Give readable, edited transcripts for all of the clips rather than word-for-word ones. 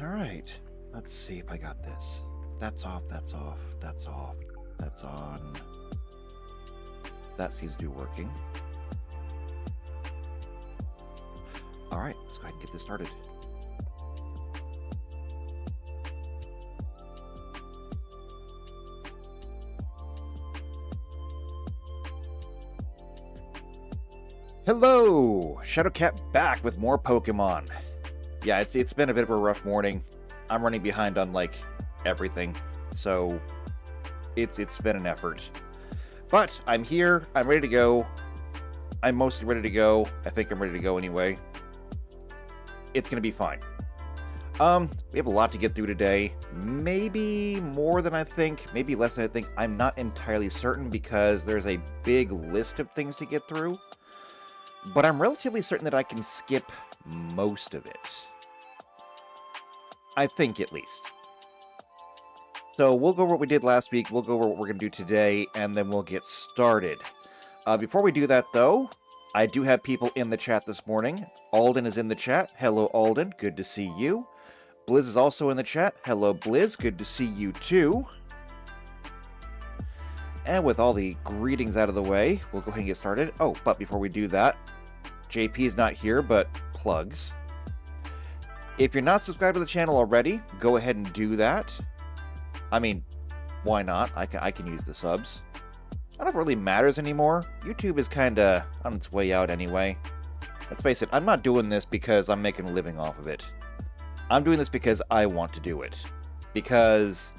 Alright, let's see if I got this. That's off, that's off, that's off, that's on. That seems to be working. Alright, let's go ahead and get this started. Hello! Shadowcat back with more Pokemon. Yeah, it's been a bit of a rough morning. I'm running behind on, like, everything. So, it's been an effort. But, I'm here, I'm ready to go. I'm mostly ready to go. I think I'm ready to go anyway. It's gonna be fine. We have a lot to get through today. Maybe more than I think, maybe less than I think. I'm not entirely certain because there's a big list of things to get through. But I'm relatively certain that I can skip most of it. I think, at least. So, we'll go over what we did last week, we'll go over what we're going to do today, and then we'll get started. Before we do that, though, I do have people in the chat this morning. Alden is in the chat. Hello, Alden. Good to see you. Blizz is also in the chat. Hello, Blizz. Good to see you, too. And with all the greetings out of the way, we'll go ahead and get started. Oh, but before we do that, JP is not here, but plugs. If you're not subscribed to the channel already, go ahead and do that. I mean, why not? I can use the subs. I don't know if it really matters anymore. YouTube is kind of on its way out anyway. Let's face it, I'm not doing this because I'm making a living off of it. I'm doing this because I want to do it. Because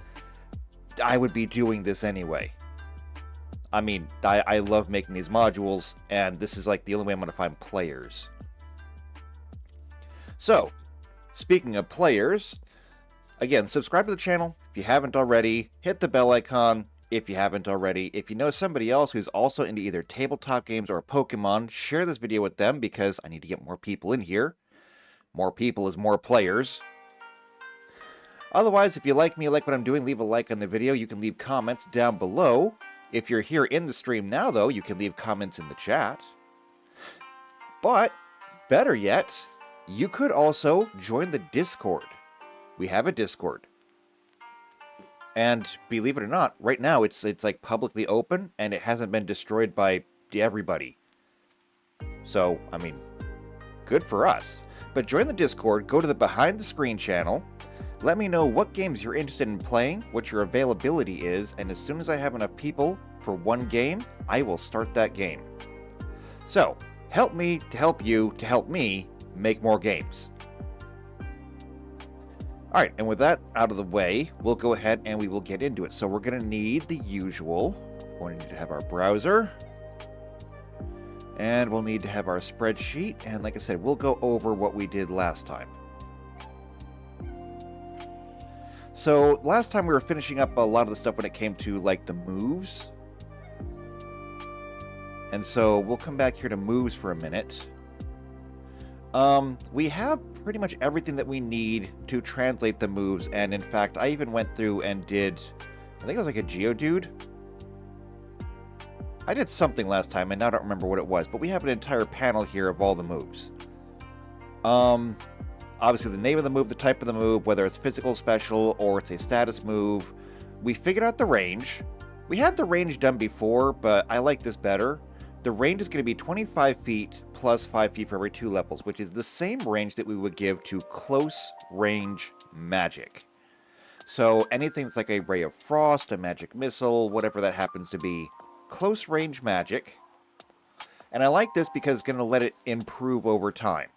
I would be doing this anyway. I mean, I love making these modules, and this is like the only way I'm going to find players. So, speaking of players, again, subscribe to the channel if you haven't already. Hit the bell icon if you haven't already. If you know somebody else who's also into either tabletop games or Pokemon, share this video with them because I need to get more people in here. More people is more players. Otherwise, if you like me, like what I'm doing, leave a like on the video. You can leave comments down below. If you're here in the stream now, though, you can leave comments in the chat. But, better yet, you could also join the Discord. We have a Discord. And believe it or not, right now it's like publicly open and it hasn't been destroyed by everybody. So, I mean, good for us. But join the Discord, go to the Behind the Screen channel. Let me know what games you're interested in playing, what your availability is, and as soon as I have enough people for one game, I will start that game. So, help me to help you to help me make more games. Alright, and with that out of the way, we'll go ahead and we will get into it. So we're going to need the usual. We're going to need to have our browser. And we'll need to have our spreadsheet. And like I said, we'll go over what we did last time. So, last time we were finishing up a lot of the stuff when it came to, like, the moves. And so, we'll come back here to moves for a minute. We have pretty much everything that we need to translate the moves, and in fact, I even went through and did, I think it was like a Geodude? I did something last time, and now I don't remember what it was, but we have an entire panel here of all the moves. Obviously, the name of the move, the type of the move, whether it's physical, special, or it's a status move. We figured out the range. We had the range done before, but I like this better. The range is going to be 25 feet plus 5 feet for every 2 levels, which is the same range that we would give to close range magic. So anything that's like a Ray of Frost, a magic missile, whatever that happens to be, close range magic. And I like this because it's going to let it improve over time.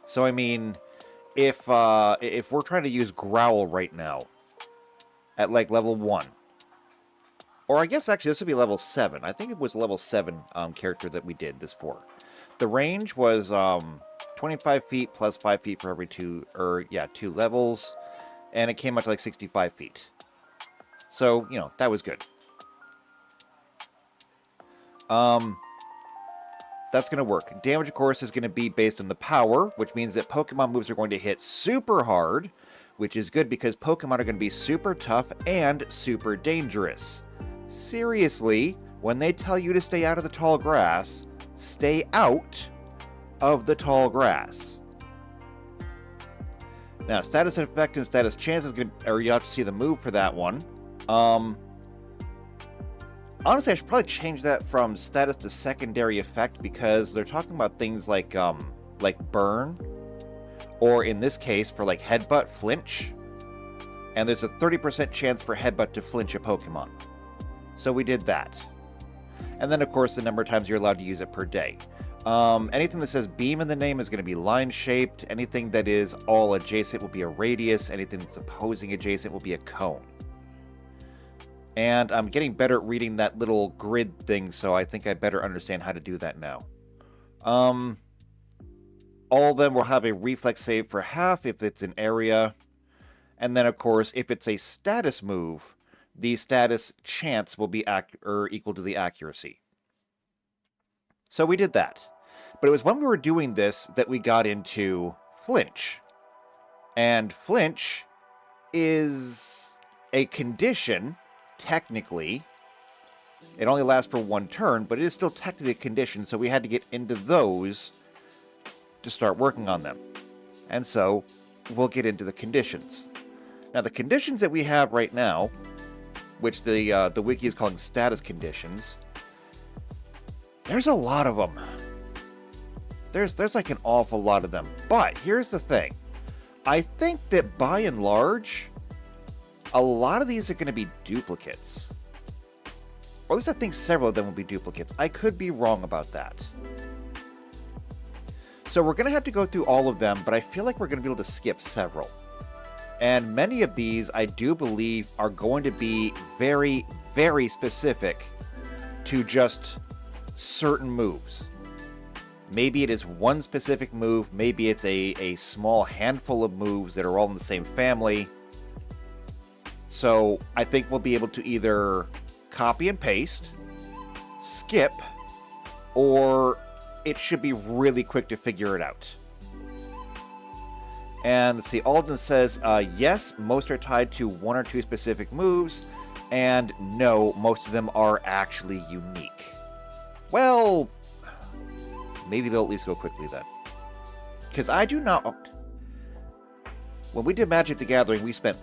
So, I mean, if we're trying to use Growl right now, at like level 1, or I guess actually this would be level 7. I think it was level 7 character that we did this for. The range was 25 feet plus 5 feet for every 2 levels, and it came out to like 65 feet. So, you know, that was good. That's going to work. Damage, of course, is going to be based on the power, which means that Pokemon moves are going to hit super hard, which is good because Pokemon are going to be super tough and super dangerous. Seriously, when they tell you to stay out of the tall grass, stay out of the tall grass. Now, status effect and status chance is going to, or you have to see the move for that one. Honestly, I should probably change that from status to secondary effect because they're talking about things like burn, or in this case, for like headbutt, flinch. And there's a 30% chance for headbutt to flinch a Pokemon. So we did that. And then, of course, the number of times you're allowed to use it per day. Anything that says beam in the name is going to be line-shaped. Anything that is all adjacent will be a radius. Anything that's opposing adjacent will be a cone. And I'm getting better at reading that little grid thing, so I think I better understand how to do that now. All of them will have a reflex save for half if it's an area. And then, of course, if it's a status move, the status chance will be equal to the accuracy. So we did that. But it was when we were doing this that we got into flinch. And flinch is a condition, technically. It only lasts for one turn, but it is still technically a condition, so we had to get into those to start working on them. And so we'll get into the conditions. Now, the conditions that we have right now, which the wiki is calling status conditions, there's a lot of them. There's like an awful lot of them. But here's the thing. I think that by and large, a lot of these are going to be duplicates. Or at least I think several of them will be duplicates. I could be wrong about that. So we're going to have to go through all of them, but I feel like we're going to be able to skip several. And many of these, I do believe, are going to be very, very specific to just certain moves. Maybe it is one specific move, maybe it's a small handful of moves that are all in the same family. So I think we'll be able to either copy and paste, skip, or it should be really quick to figure it out. And let's see, Alden says, yes, most are tied to one or two specific moves, and no, most of them are actually unique. Well, maybe they'll at least go quickly then. Because I do not... When we did Magic the Gathering, we spent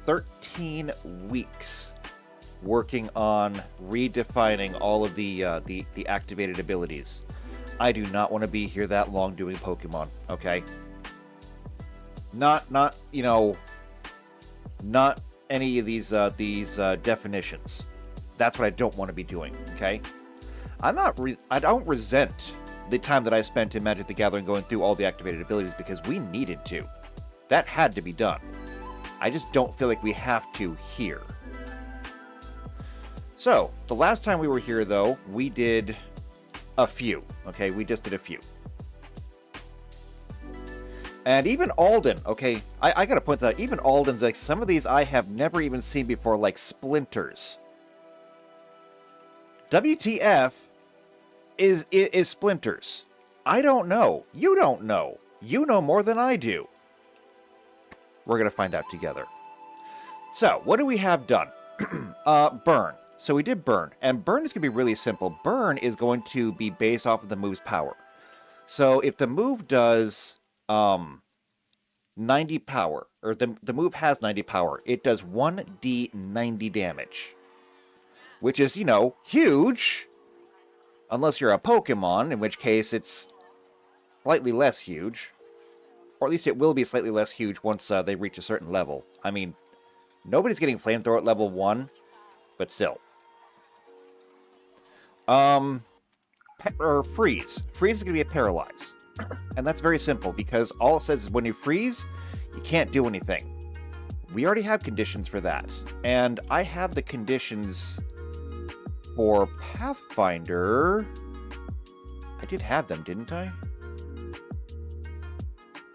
13 weeks working on redefining all of the activated abilities. I do not want to be here that long doing Pokemon, okay? Not any of these definitions. That's what I don't want to be doing, okay? I don't resent the time that I spent in Magic the Gathering going through all the activated abilities because we needed to. That had to be done. I just don't feel like we have to here. So, the last time we were here, though, we did a few, okay? We just did a few. And even Alden, okay, I gotta point that out, even Alden's, like, some of these I have never even seen before, like Splinters. WTF is Splinters? I don't know. You don't know. You know more than I do. We're gonna find out together. So, what do we have done? Burn. So we did Burn, and Burn is gonna be really simple. Burn is going to be based off of the move's power. So if the move does 90 power, or the move has 90 power, it does 1d 90 damage. Which is, huge. Unless you're a Pokemon, in which case it's slightly less huge. Or at least it will be slightly less huge once they reach a certain level. I mean, nobody's getting Flamethrower at level 1, but still. Freeze. Freeze is going to be a Paralyze. And that's very simple, because all it says is when you freeze, you can't do anything. We already have conditions for that. And I have the conditions for Pathfinder. I did have them, didn't I?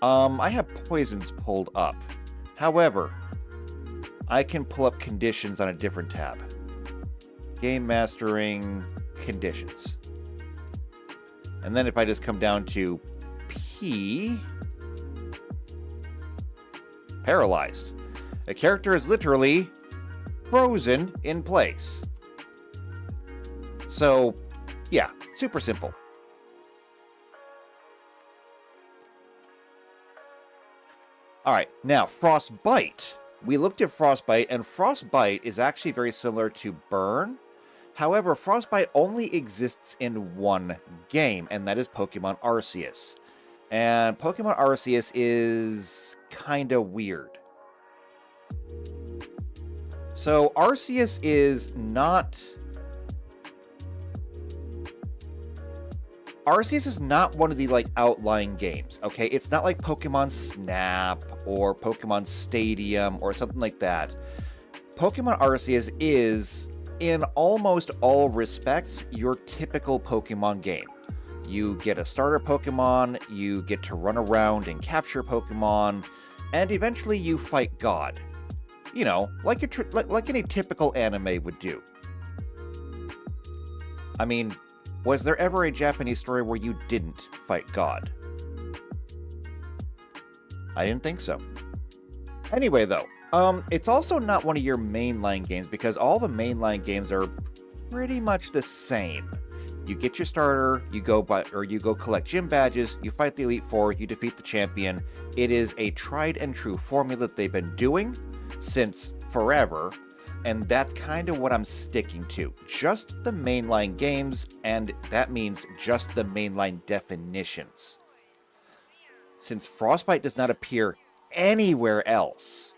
I have poisons pulled up. However, I can pull up conditions on a different tab. Game Mastering Conditions. And then if I just come down to P, Paralyzed. A character is literally frozen in place. So, yeah, super simple. Alright, now, Frostbite. We looked at Frostbite, and Frostbite is actually very similar to Burn. However, Frostbite only exists in one game, and that is Pokemon Arceus. And Pokemon Arceus is kinda weird. So, Arceus is not... Arceus is not one of the, like, outlying games, okay? It's not like Pokemon Snap or Pokemon Stadium or something like that. Pokemon Arceus is, in almost all respects, your typical Pokemon game. You get a starter Pokemon, you get to run around and capture Pokemon, and eventually you fight God. You know, like any typical anime would do. I mean... was there ever a Japanese story where you didn't fight God? I didn't think so. Anyway, though, it's also not one of your mainline games because all the mainline games are pretty much the same. You get your starter, you go collect gym badges, you fight the Elite Four, you defeat the champion. It is a tried and true formula that they've been doing since forever. And that's kind of what I'm sticking to. Just the mainline games, and that means just the mainline definitions. Since Frostbite does not appear anywhere else,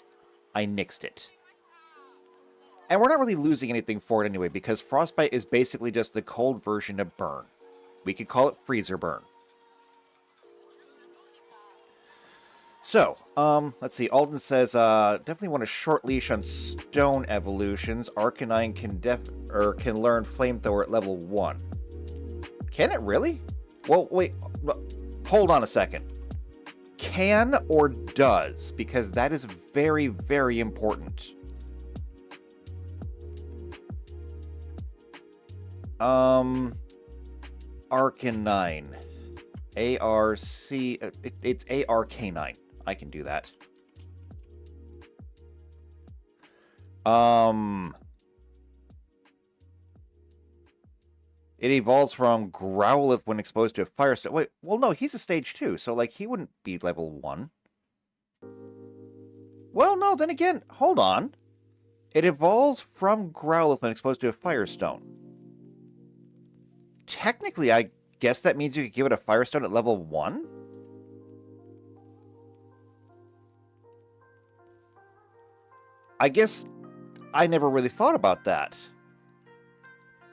I nixed it. And we're not really losing anything for it anyway, because Frostbite is basically just the cold version of Burn. We could call it Freezer Burn. So, let's see. Alden says, definitely want a short leash on stone evolutions. Arcanine can learn Flamethrower at level 1. Can it really? Well, wait. Hold on a second. Can or does? Because that is very, very important. Arcanine. A-R-C... it's A-R-K-9. I can do that. It evolves from Growlithe when exposed to a Firestone. Wait, well, no, he's a stage 2, so, like, he wouldn't be level 1. Well, no, then again, hold on. It evolves from Growlithe when exposed to a Firestone. Technically, I guess that means you could give it a Firestone at level 1? I guess I never really thought about that.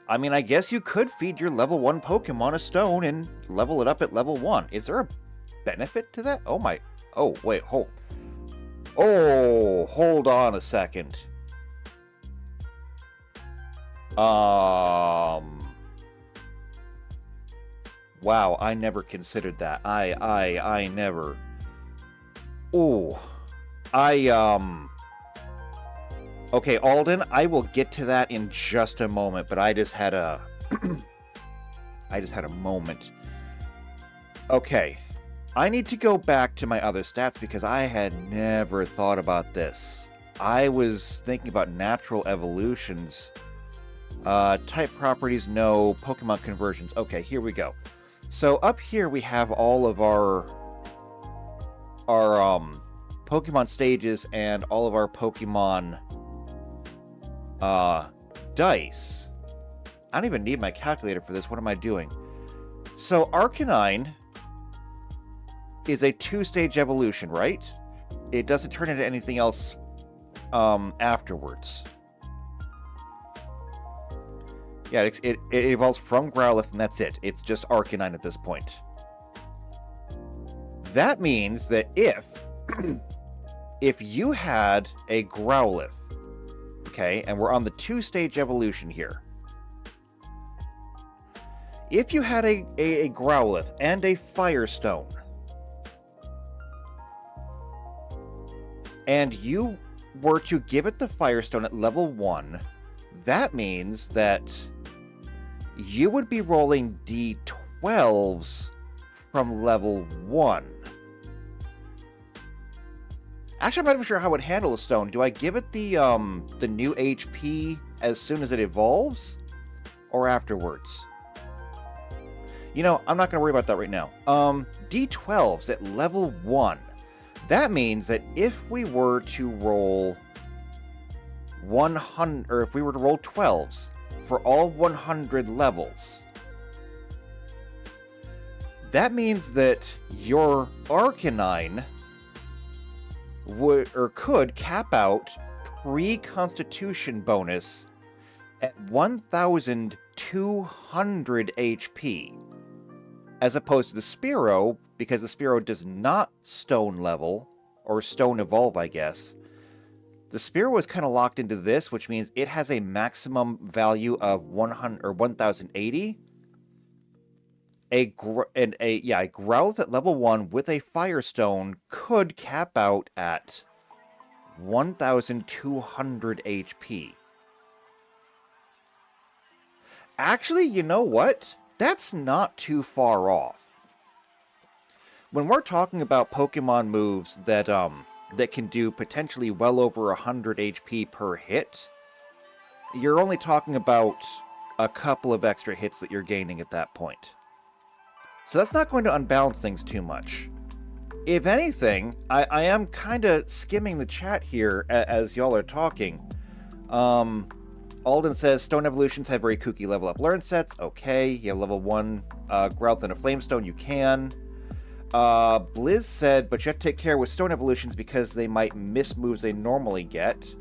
I mean, I guess you could feed your level 1 Pokemon a stone and level it up at level 1. Is there a benefit to that? Oh my... oh, wait, hold... oh, hold on a second. Wow, I never considered that. I never... ooh. Okay, Alden, I will get to that in just a moment, but I just had a... I just had a moment. Okay, I need to go back to my other stats because I had never thought about this. I was thinking about natural evolutions. Type properties, no. Pokemon conversions. Okay, here we go. So up here we have all of our Pokemon stages and all of our Pokemon dice. I don't even need my calculator for this. What am I doing? So Arcanine is a 2-stage evolution, right? It doesn't turn into anything else afterwards. Yeah, it evolves from Growlithe, and that's it. It's just Arcanine at this point. That means that if you had a Growlithe, okay, and we're on the 2-stage evolution here. If you had a Growlithe and a Firestone, and you were to give it the Firestone at level 1, that means that you would be rolling D12s from level 1. Actually, I'm not even sure how it would handle a stone. Do I give it the new HP as soon as it evolves? Or afterwards? You know, I'm not going to worry about that right now. D12s at level 1. That means that if we were to roll 100, or if we were to roll 12s for all 100 levels, that means that your Arcanine would or could cap out pre-Constitution bonus at 1,200 HP, as opposed to the Spearow, because the Spearow does not stone level, or stone evolve, I guess. The Spearow is kind of locked into this, which means it has a maximum value of 100 or 1,080. A Growlithe at level 1 with a Firestone could cap out at 1,200 HP. Actually, you know what? That's not too far off. When we're talking about Pokemon moves that can do potentially well over 100 HP per hit, you're only talking about a couple of extra hits that you're gaining at that point. So that's not going to unbalance things too much. If anything, I am kind of skimming the chat here as y'all are talking. Alden says, Stone Evolutions have very kooky level up learn sets. Okay, you have level 1 Growlithe and a Flamestone, you can. Blizz said, but you have to take care with Stone Evolutions because they might miss moves they normally get.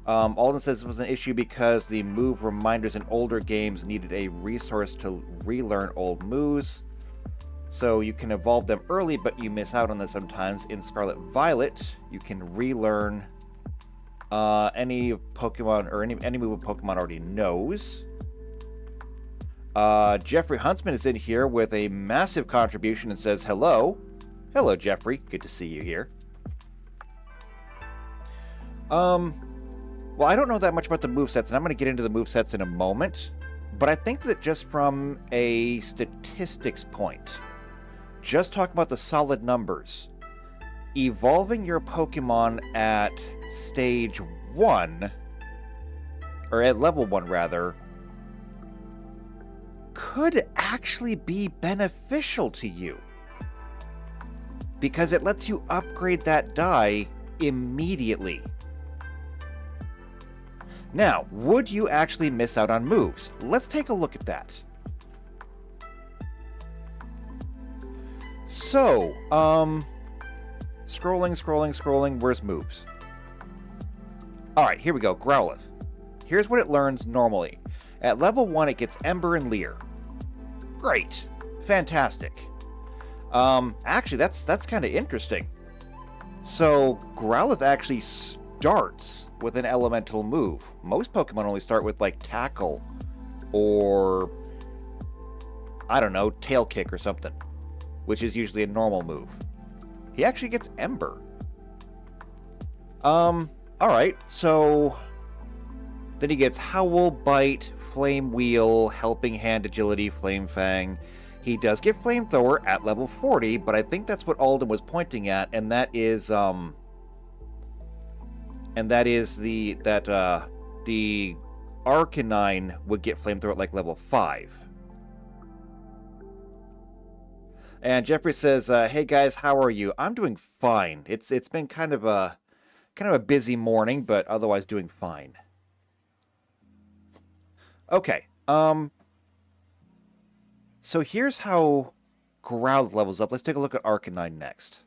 Alden says it was an issue because the move reminders in older games needed a resource to relearn old moves. So you can evolve them early, but you miss out on them sometimes. In Scarlet Violet, you can relearn any Pokemon, or any move a Pokemon already knows. Jeffrey Huntsman is in here with a massive contribution and says, hello. Hello, Jeffrey. Good to see you here. Well, I don't know that much about the movesets, and I'm going to get into the movesets in a moment. But I think that just from a statistics point, just talk about the solid numbers. Evolving your Pokemon at stage 1, or at level 1 rather, could actually be beneficial to you. Because it lets you upgrade that die immediately. Now, would you actually miss out on moves? Let's take a look at that. So, scrolling, where's moves? Alright, here we go, Growlithe. Here's what it learns normally. At level 1, it gets Ember and Leer. Great. Fantastic. Actually, that's kind of interesting. So, Growlithe actually starts with an elemental move. Most Pokemon only start with, like, Tackle or, I don't know, Tail Kick or something, which is usually a normal move. He actually gets Ember. Alright, so then he gets Howl, Bite, Flame Wheel, Helping Hand, Agility, Flame Fang. He does get Flamethrower at level 40, but I think that's what Alden was pointing at, and that is the Arcanine would get Flamethrower at like level 5. And Jeffrey says, "Hey guys, how are you? I'm doing fine. It's been kind of a busy morning, but otherwise doing fine." Okay. So here's how Growlithe levels up. Let's take a look at Arcanine next.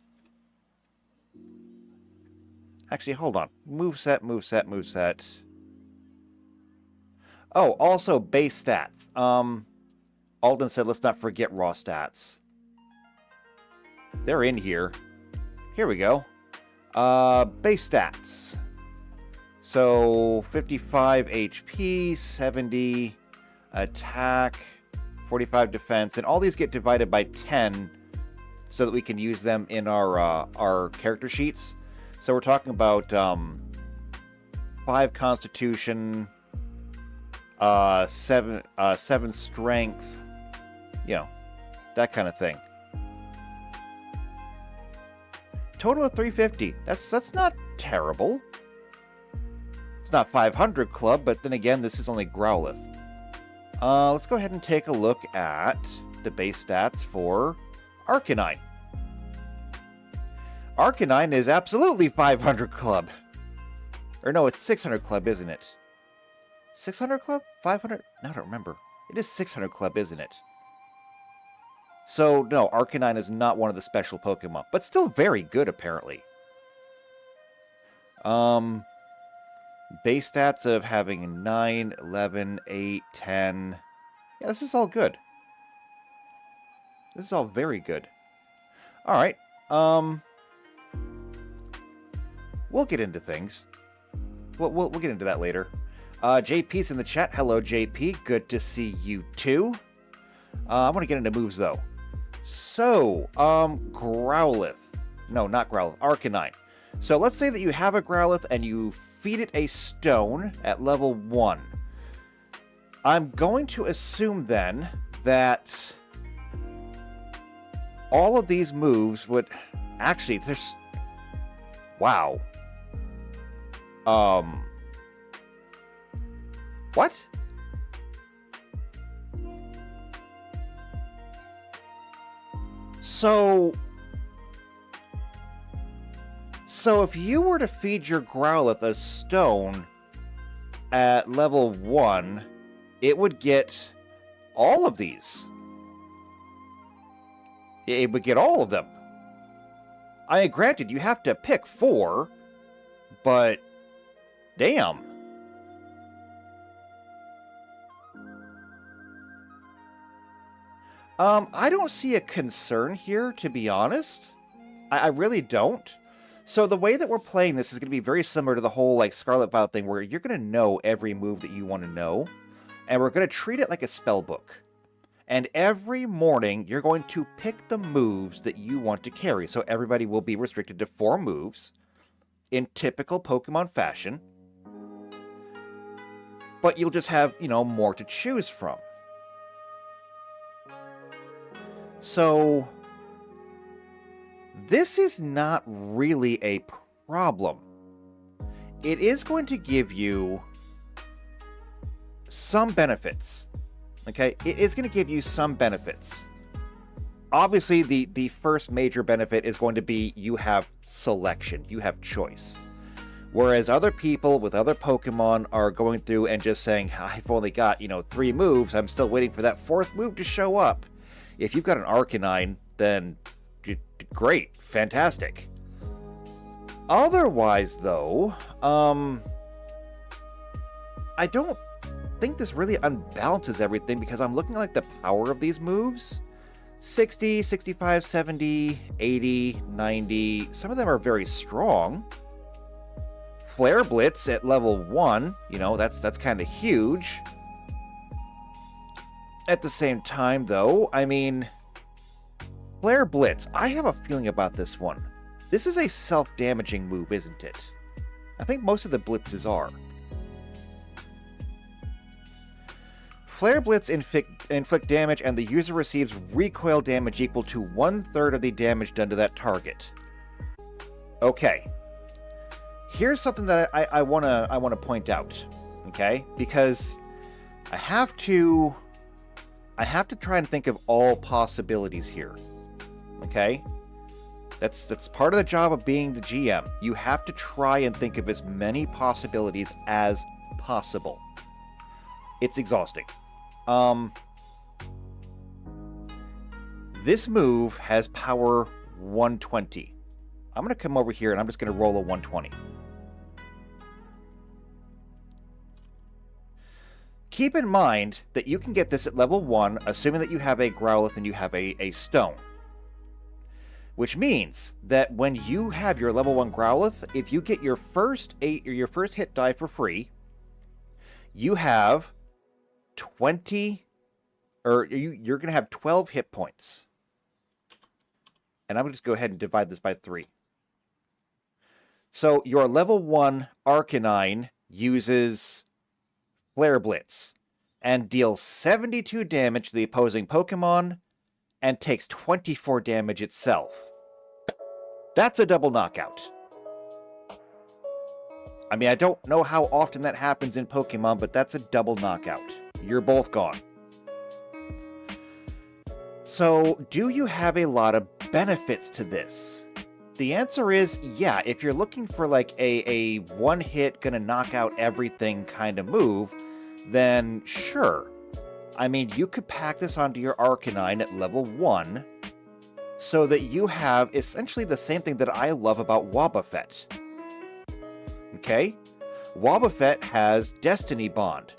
Actually, hold on. Moveset. Oh, also base stats. Alden said let's not forget raw stats. They're in here. Here we go. Base stats. So 55 HP, 70 attack, 45 defense, and all these get divided by 10 so that we can use them in our character sheets. So we're talking about 5 Constitution, 7 Strength, you know, that kind of thing. Total of 350. That's not terrible. It's not 500 club, but then again, this is only Growlithe. Let's go ahead and take a look at the base stats for Arcanine. Arcanine is absolutely 500 club. Or no, it's 600 club, isn't it? 600 club? 500? No, I don't remember. It is 600 club, isn't it? So, no, Arcanine is not one of the special Pokemon, but still very good, apparently. Base stats of having 9, 11, 8, 10. Yeah, this is all good. This is all very good. Alright, we'll get into things. We'll get into that later. JP's in the chat. Hello, JP. Good to see you, too. I want to get into moves, though. So, Growlithe. No, not Growlithe. Arcanine. So, let's say that you have a Growlithe and you feed it a stone at level 1. I'm going to assume, then, that all of these moves would... Actually, there's... Wow. What? So if you were to feed your Growlithe a stone at level 1, it would get all of these. It would get all of them. I mean, granted, you have to pick 4, but damn. I don't see a concern here, to be honest. I really don't. So the way that we're playing this is going to be very similar to the whole like Scarlet Violet thing, where you're going to know every move that you want to know, and we're going to treat it like a spell book. And every morning, you're going to pick the moves that you want to carry. So everybody will be restricted to 4 moves in typical Pokemon fashion. But you'll just have, you know, more to choose from. So this is not really a problem. It is going to give you some benefits. Okay, it is going to give you some benefits. Obviously, the first major benefit is going to be you have selection, you have choice. Whereas other people with other Pokemon are going through and just saying, I've only got, 3 moves, I'm still waiting for that 4th move to show up. If you've got an Arcanine, then great, fantastic. Otherwise, though, I don't think this really unbalances everything, because I'm looking at like the power of these moves. 60, 65, 70, 80, 90. Some of them are very strong. Flare Blitz at level 1, that's kind of huge. At the same time, though, I mean, Flare Blitz, I have a feeling about this one. This is a self-damaging move, isn't it? I think most of the blitzes are. Flare Blitz inflict damage, and the user receives recoil damage equal to 1/3 of the damage done to that target. Okay. Here's something that I wanna point out, okay? Because I have to try and think of all possibilities here. Okay? That's part of the job of being the GM. You have to try and think of as many possibilities as possible. It's exhausting. This move has power 120. I'm going to come over here and I'm just going to roll a 120. Keep in mind that you can get this at level 1, assuming that you have a Growlithe and you have a stone. Which means that when you have your level 1 Growlithe, if you get your first hit die for free, you have 20, or you're going to have 12 hit points. And I'm going to just go ahead and divide this by 3. So your level 1 Arcanine uses Flare Blitz and deals 72 damage to the opposing Pokemon and takes 24 damage itself. That's a double knockout. I mean, I don't know how often that happens in Pokemon, but that's a double knockout. You're both gone. So, do you have a lot of benefits to this? The answer is yeah. If you're looking for like a one-hit, gonna knock out everything kind of move, then sure. I mean, you could pack this onto your Arcanine at level 1, so that you have essentially the same thing that I love about Wobbuffet. Okay? Wobbuffet has Destiny Bond,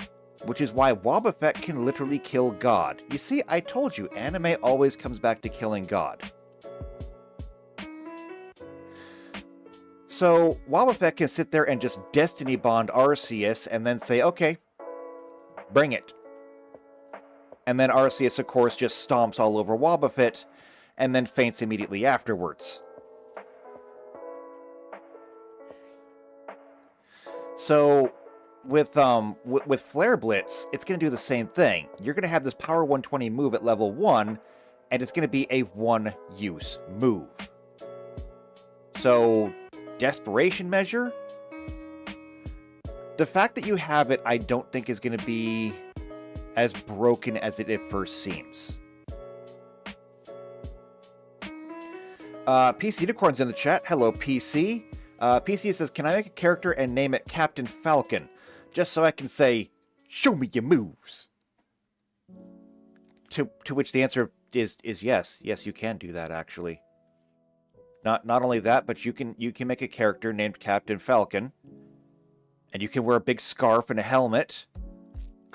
which is why Wobbuffet can literally kill God. You see, I told you, anime always comes back to killing God. So, Wobbuffet can sit there and just Destiny Bond Arceus and then say, okay, bring it. And then Arceus, of course, just stomps all over Wobbuffet and then faints immediately afterwards. So, with Flare Blitz, it's going to do the same thing. You're going to have this Power 120 move at level 1, and it's going to be a one-use move. So, Desperation Measure? The fact that you have it, I don't think is going to be as broken as it at first seems. PC Unicorn's in the chat. Hello, PC. PC says, can I make a character and name it Captain Falcon? Just so I can say, show me your moves. To which the answer is yes. Yes, you can do that, actually. Not only that, but you can make a character named Captain Falcon. And you can wear a big scarf and a helmet.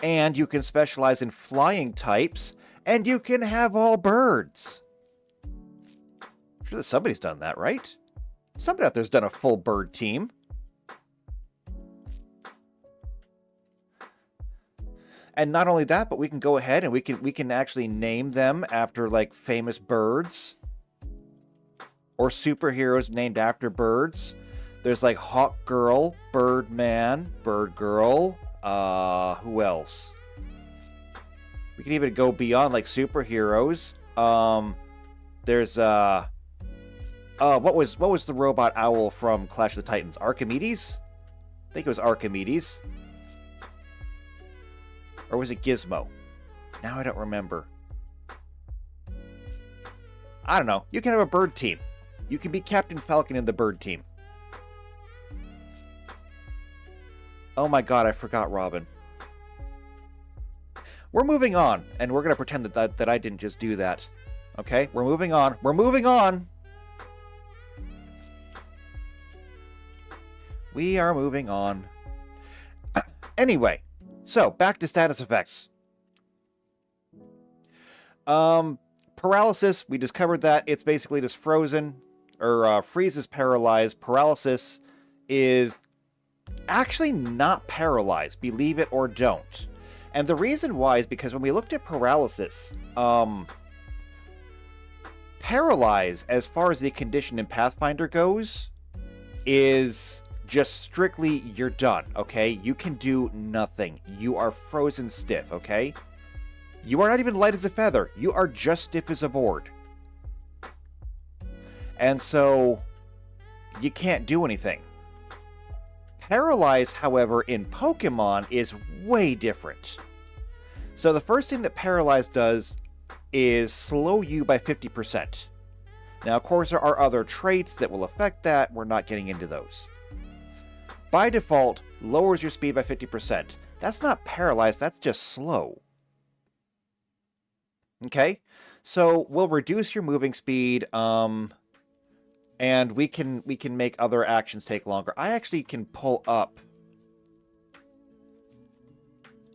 And you can specialize in flying types. And you can have all birds. I'm sure that somebody's done that, right? Somebody out there's done a full bird team. And not only that, but we can go ahead and we can actually name them after like famous birds. Or superheroes named after birds. There's like Hawk Girl, Birdman, Bird Girl. Who else? We can even go beyond like superheroes. There's what was the robot owl from Clash of the Titans? Archimedes? I think it was Archimedes. Or was it Gizmo? Now I don't remember. I don't know. You can have a bird team. You can be Captain Falcon in the bird team. Oh my god, I forgot Robin. We're moving on, and we're going to pretend that I didn't just do that. Okay? We're moving on. We're moving on! We are moving on. Anyway, so back to status effects. Paralysis, we discovered that. It's basically just frozen, or freeze is paralyzed. Paralysis is actually not paralyzed, believe it or don't. And the reason why is because when we looked at paralysis, paralyze, as far as the condition in Pathfinder goes, is just strictly you're done, okay? You can do nothing. You are frozen stiff, okay? You are not even light as a feather. You are just stiff as a board. And so, you can't do anything. Paralyze, however, in Pokemon is way different. So the first thing that Paralyze does is slow you by 50%. Now, of course, there are other traits that will affect that. We're not getting into those. By default, lowers your speed by 50%. That's not Paralyze, that's just slow. Okay? So we'll reduce your moving speed, and we can make other actions take longer. I actually can pull up.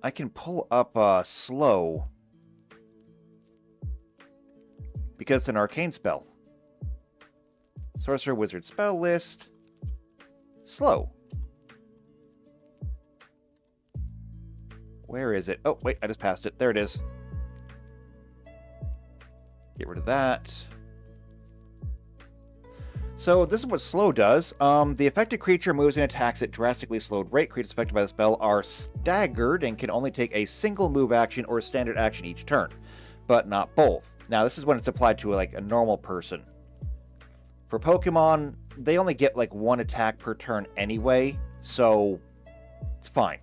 I can pull up slow because it's an arcane spell. Sorcerer Wizard spell list. Slow. Where is it? Oh, wait, I just passed it. There it is. Get rid of that. So this is what slow does. The affected creature moves and attacks at drastically slowed rate. Creatures affected by the spell are staggered and can only take a single move action or standard action each turn, but not both. Now this is when it's applied to like a normal person. For Pokemon, they only get like one attack per turn anyway, so it's fine.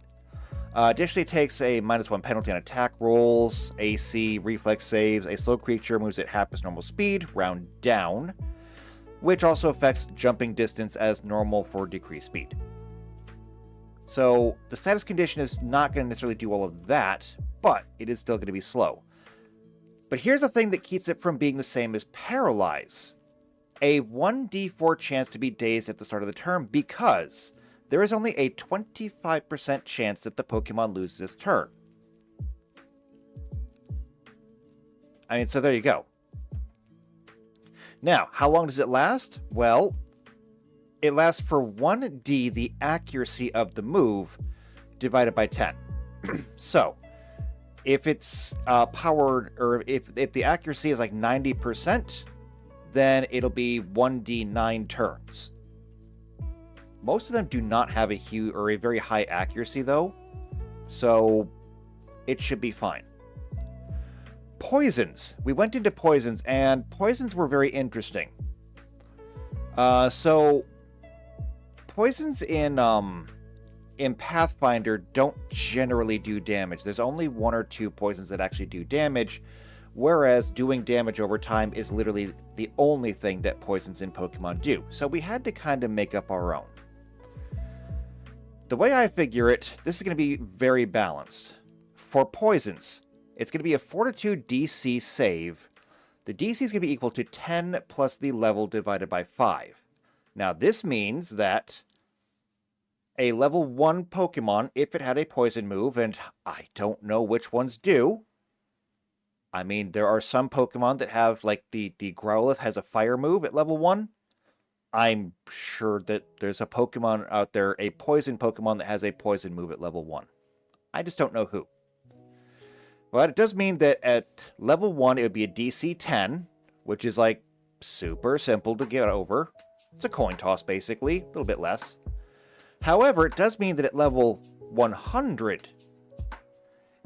Additionally, it takes a -1 penalty on attack rolls, AC, reflex saves. A slow creature moves at half its normal speed, round down. which also affects jumping distance as normal for decreased speed. So the status condition is not going to necessarily do all of that, but it is still going to be slow. But here's the thing that keeps it from being the same as Paralyze. A 1d4 chance to be dazed at the start of the turn, because there is only a 25% chance that the Pokemon loses its turn. I mean, so there you go. Now, how long does it last? Well, it lasts for 1d the accuracy of the move divided by 10. So, if it's powered, or if the accuracy is like 90%, then it'll be 1d9 turns. Most of them do not have a huge or a very high accuracy though, so it should be fine. Poisons. We went into poisons, and poisons were very interesting. So poisons in Pathfinder don't generally do damage. There's only 1 or 2 poisons that actually do damage, whereas doing damage over time is literally the only thing that poisons in Pokemon do. So we had to kind of make up our own. The way I figure it, this is going to be very balanced. For poisons, it's going to be a Fortitude DC save. The DC is going to be equal to 10 plus the level divided by 5. Now this means that a level 1 Pokemon, if it had a poison move, and I don't know which ones do. I mean, there are some Pokemon that have, like, the Growlithe has a fire move at level 1. I'm sure that there's a Pokemon out there, a poison Pokemon that has a poison move at level 1. I just don't know who. But it does mean that at level 1, it would be a DC 10, which is, like, super simple to get over. It's a coin toss, basically, a little bit less. However, it does mean that at level 100,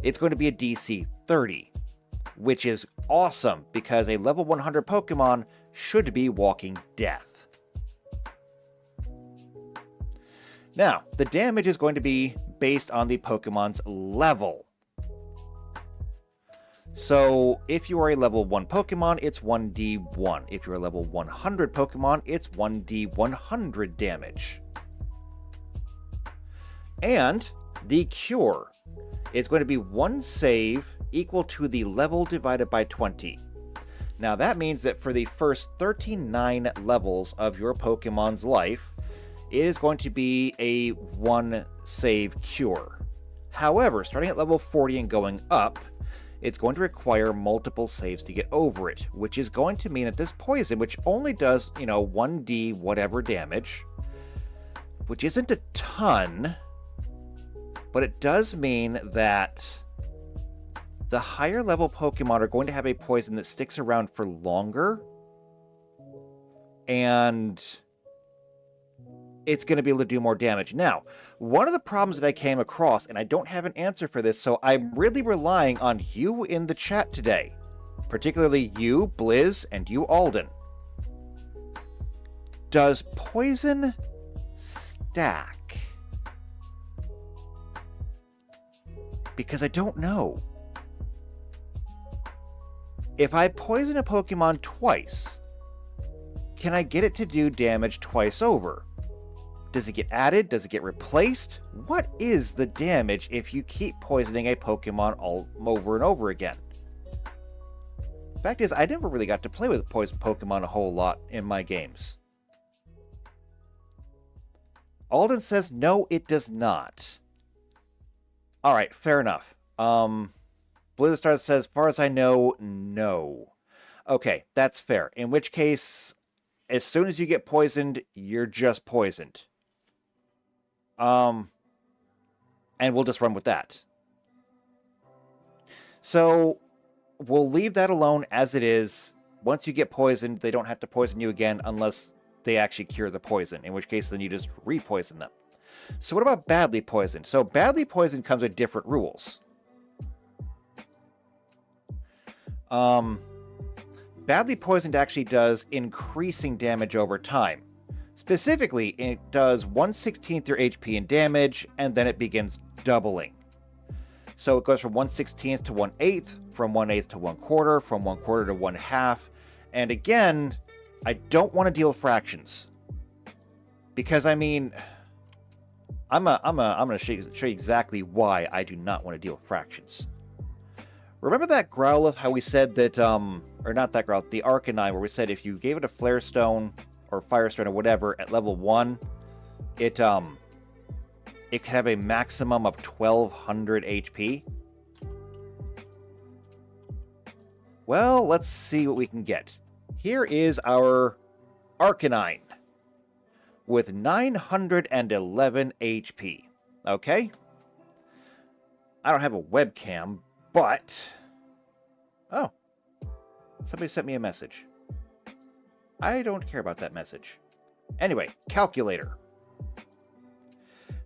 it's going to be a DC 30, which is awesome, because a level 100 Pokemon should be walking death. Now, the damage is going to be based on the Pokemon's level. So, if you are a level 1 Pokemon, it's 1d1. If you're a level 100 Pokemon, it's 1d100 damage. And the Cure is going to be 1 save equal to the level divided by 20. Now that means that for the first 39 levels of your Pokemon's life, it is going to be a 1 save cure. However, starting at level 40 and going up, it's going to require multiple saves to get over it, which is going to mean that this poison, which only does, 1d whatever damage, which isn't a ton, but it does mean that the higher level Pokemon are going to have a poison that sticks around for longer, and it's going to be able to do more damage. Now, one of the problems that I came across, and I don't have an answer for this, so I'm really relying on you in the chat today, particularly you, Blizz, and you, Alden. Does poison stack? Because I don't know. If I poison a Pokemon twice, can I get it to do damage twice over? Does it get added? Does it get replaced? What is the damage if you keep poisoning a Pokemon all over and over again? The fact is, I never really got to play with poison Pokemon a whole lot in my games. Alden says, no, it does not. Alright, fair enough. Blizzard says, as far as I know, no. Okay, that's fair. In which case, as soon as you get poisoned, you're just poisoned. And we'll just run with that. So, we'll leave that alone as it is. Once you get poisoned, they don't have to poison you again unless they actually cure the poison, in which case then you just re-poison them. So what about badly poisoned? So badly poisoned comes with different rules. Badly poisoned actually does increasing damage over time. Specifically, it does 1/16 your HP in damage, and then it begins doubling. So it goes from 1/16 to 1/8, from 1/8 to 1/4, from 1/4 to 1/2, and again, I don't want to deal fractions. Because, I mean, I'm going to show you exactly why I do not want to deal fractions. Remember that Growlithe, how we said that, or not that Growlithe, the Arcanine, where we said if you gave it a Flare Stone or Firestone or whatever at level 1, it could have a maximum of 1200 HP? Well, let's see what we can get. Here is our Arcanine with 911 HP. Okay? I don't have a webcam, but... Oh. Somebody sent me a message. I don't care about that message. Anyway, calculator.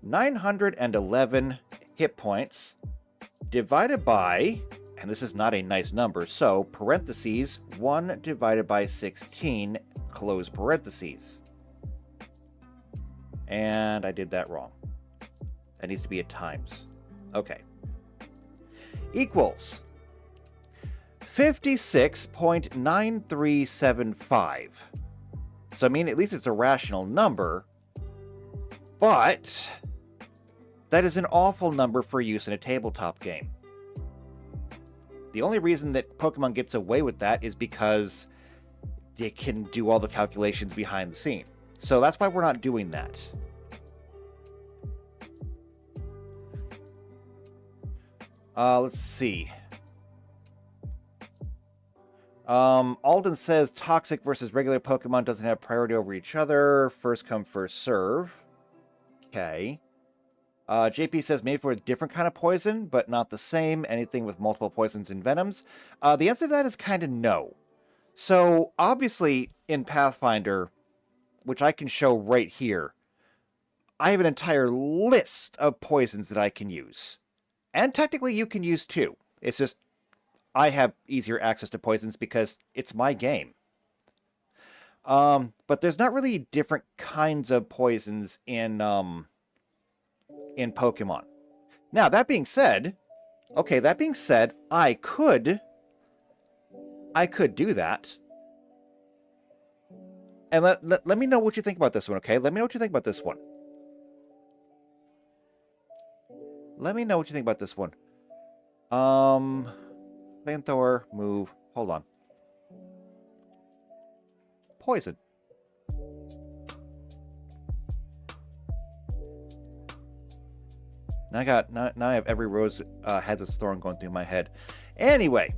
911 hit points divided by... And this is not a nice number, so parentheses 1 divided by 16, close parentheses. And I did that wrong. That needs to be at times. Okay. Equals 56.9375. So, I mean, at least it's a rational number, but that is an awful number for use in a tabletop game. The only reason that Pokemon gets away with that is because they can do all the calculations behind the scene. So that's why we're not doing that. Let's see. Alden says toxic versus regular Pokemon doesn't have priority over each other. First come, first serve. Okay. JP says maybe for a different kind of poison, but not the same. Anything with multiple poisons and venoms. The answer to that is kind of no. So, obviously, in Pathfinder, which I can show right here, I have an entire list of poisons that I can use. And technically, you can use too. It's just, I have easier access to poisons because it's my game. But there's not really different kinds of poisons in Pokemon. Now, that being said, I could do that. And let me know what you think about this one, okay? Let me know what you think about this one. Flamethrower, move. Hold on. Poison. Now I have every rose has its thorn going through my head. Anyway,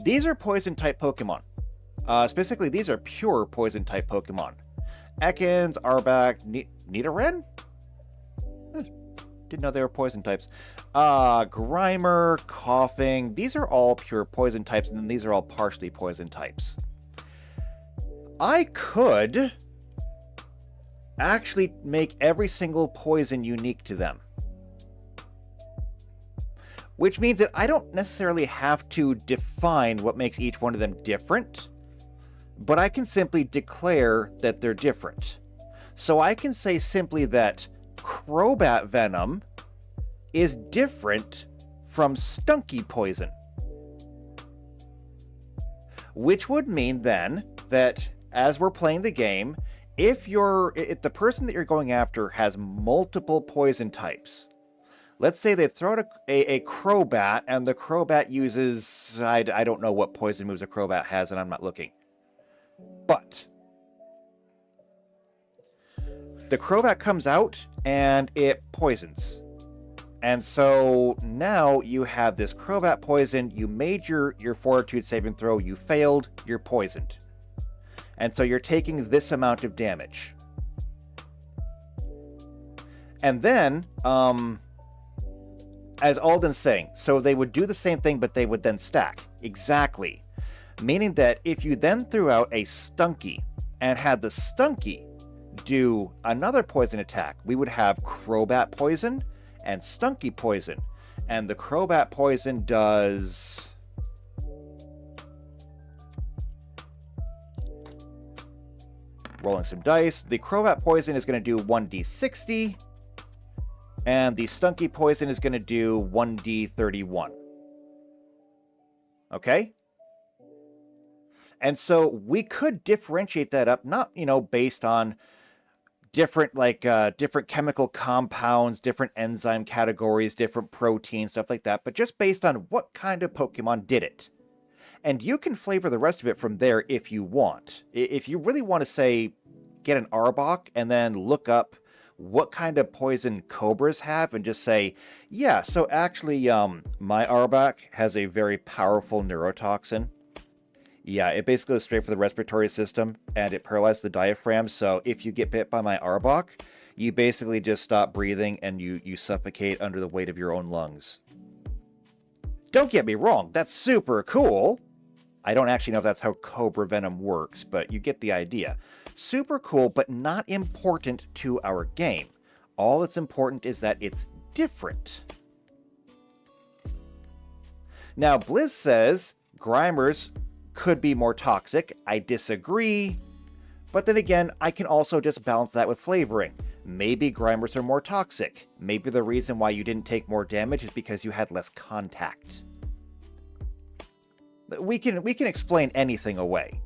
these are poison-type Pokemon. Specifically, these are pure poison-type Pokemon. Ekans, Arbok, Nidoran? Didn't know they were poison types. Grimer, Coughing. These are all pure poison types, and then these are all partially poison types. I could actually make every single poison unique to them. Which means that I don't necessarily have to define what makes each one of them different, but I can simply declare that they're different. So I can say simply that Crobat Venom is different from Stunky Poison. Which would mean then that as we're playing the game, if the person that you're going after has multiple poison types, let's say they throw out a Crobat, and the Crobat uses... I don't know what poison moves a Crobat has, and I'm not looking. But the Crobat comes out, and it poisons. And so now you have this Crobat poison. You made your Fortitude saving throw. You failed. You're poisoned. And so you're taking this amount of damage. And then... as Alden's saying, so they would do the same thing, but they would then stack. Exactly. Meaning that if you then threw out a Stunky and had the Stunky do another poison attack, we would have Crobat Poison and Stunky Poison. And the Crobat Poison does... Rolling some dice. The Crobat Poison is going to do 1d60. And the Stunky Poison is going to do 1d31. Okay? And so we could differentiate that up, not, based on different different chemical compounds, different enzyme categories, different proteins, stuff like that, but just based on what kind of Pokemon did it. And you can flavor the rest of it from there if you want. If you really want to say, get an Arbok and then look up what kind of poison cobras have and just say, yeah, so actually my Arbok has a very powerful neurotoxin. Yeah, it basically goes straight for the respiratory system, and it paralyzes the diaphragm, so if you get bit by my Arbok, you basically just stop breathing and you suffocate under the weight of your own lungs. Don't get me wrong, that's super cool. I don't actually know if that's how cobra venom works, but you get the idea. Super cool, but not important to our game. All that's important is that it's different. Now, Blizz says Grimers could be more toxic. I disagree. But then again, I can also just balance that with flavoring. Maybe Grimers are more toxic. Maybe the reason why you didn't take more damage is because you had less contact. We can explain anything away.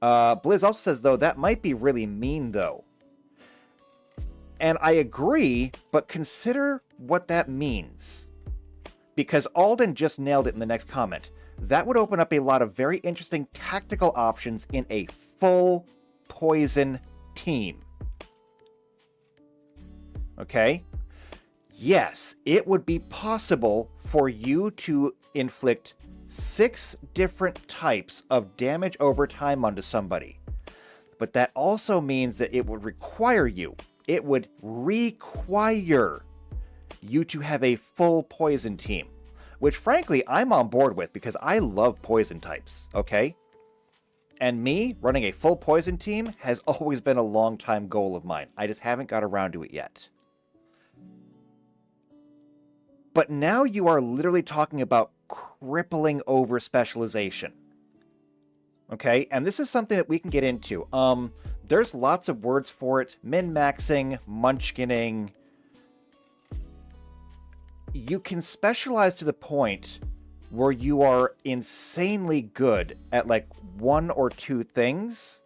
Blizz also says, though, that might be really mean, though. And I agree, but consider what that means. Because Alden just nailed it in the next comment. That would open up a lot of very interesting tactical options in a full poison team. Okay? Yes, it would be possible for you to inflict 6 different types of damage over time onto somebody. But that also means that it would require you to have a full poison team. Which, frankly, I'm on board with because I love poison types, okay? And me, running a full poison team, has always been a long-time goal of mine. I just haven't got around to it yet. But now you are literally talking about crippling over-specialization. Okay? And this is something that we can get into. There's lots of words for it. Min-maxing, munchkinning. You can specialize to the point where you are insanely good at like 1 or 2 things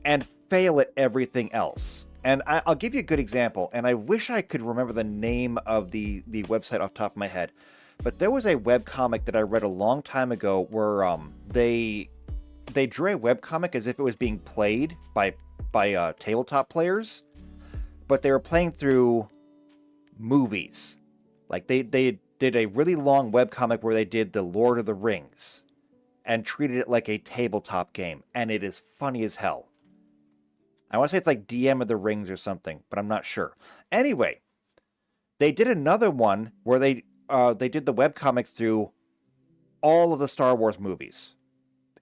and fail at everything else. And I'll give you a good example, and I wish I could remember the name of the website off the top of my head, but there was a webcomic that I read a long time ago where they drew a webcomic as if it was being played by tabletop players, but they were playing through movies. Like they did a really long webcomic where they did the Lord of the Rings and treated it like a tabletop game, and it is funny as hell. I want to say it's like DM of the Rings or something, but I'm not sure. Anyway, they did another one where they did the webcomics through all of the Star Wars movies.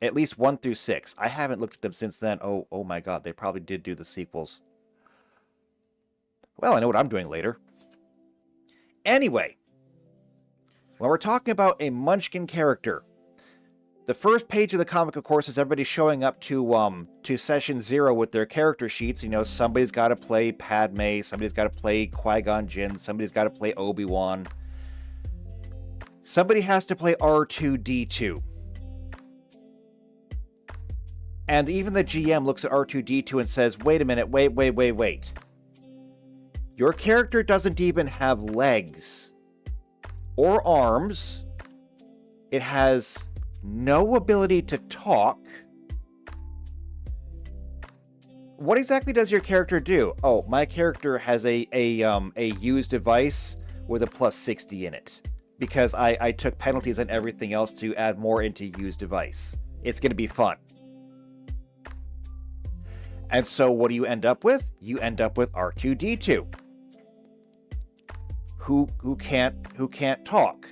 At least 1 through 6. I haven't looked at them since then. Oh my god, they probably did do the sequels. Well, I know what I'm doing later. Anyway, when we're talking about a Munchkin character, the first page of the comic, of course, is everybody showing up to session 0 with their character sheets. You know, somebody's got to play Padme, somebody's got to play Qui-Gon Jinn, somebody's got to play Obi-Wan. Somebody has to play R2-D2. And even the GM looks at R2-D2 and says, wait a minute, wait. Your character doesn't even have legs or arms. It has no ability to talk. What exactly does your character do? Oh, my character has a use device with a plus 60 in it. Because I took penalties on everything else to add more into use device. It's going to be fun. And so what do you end up with? You end up with R2-D2. Who can't talk.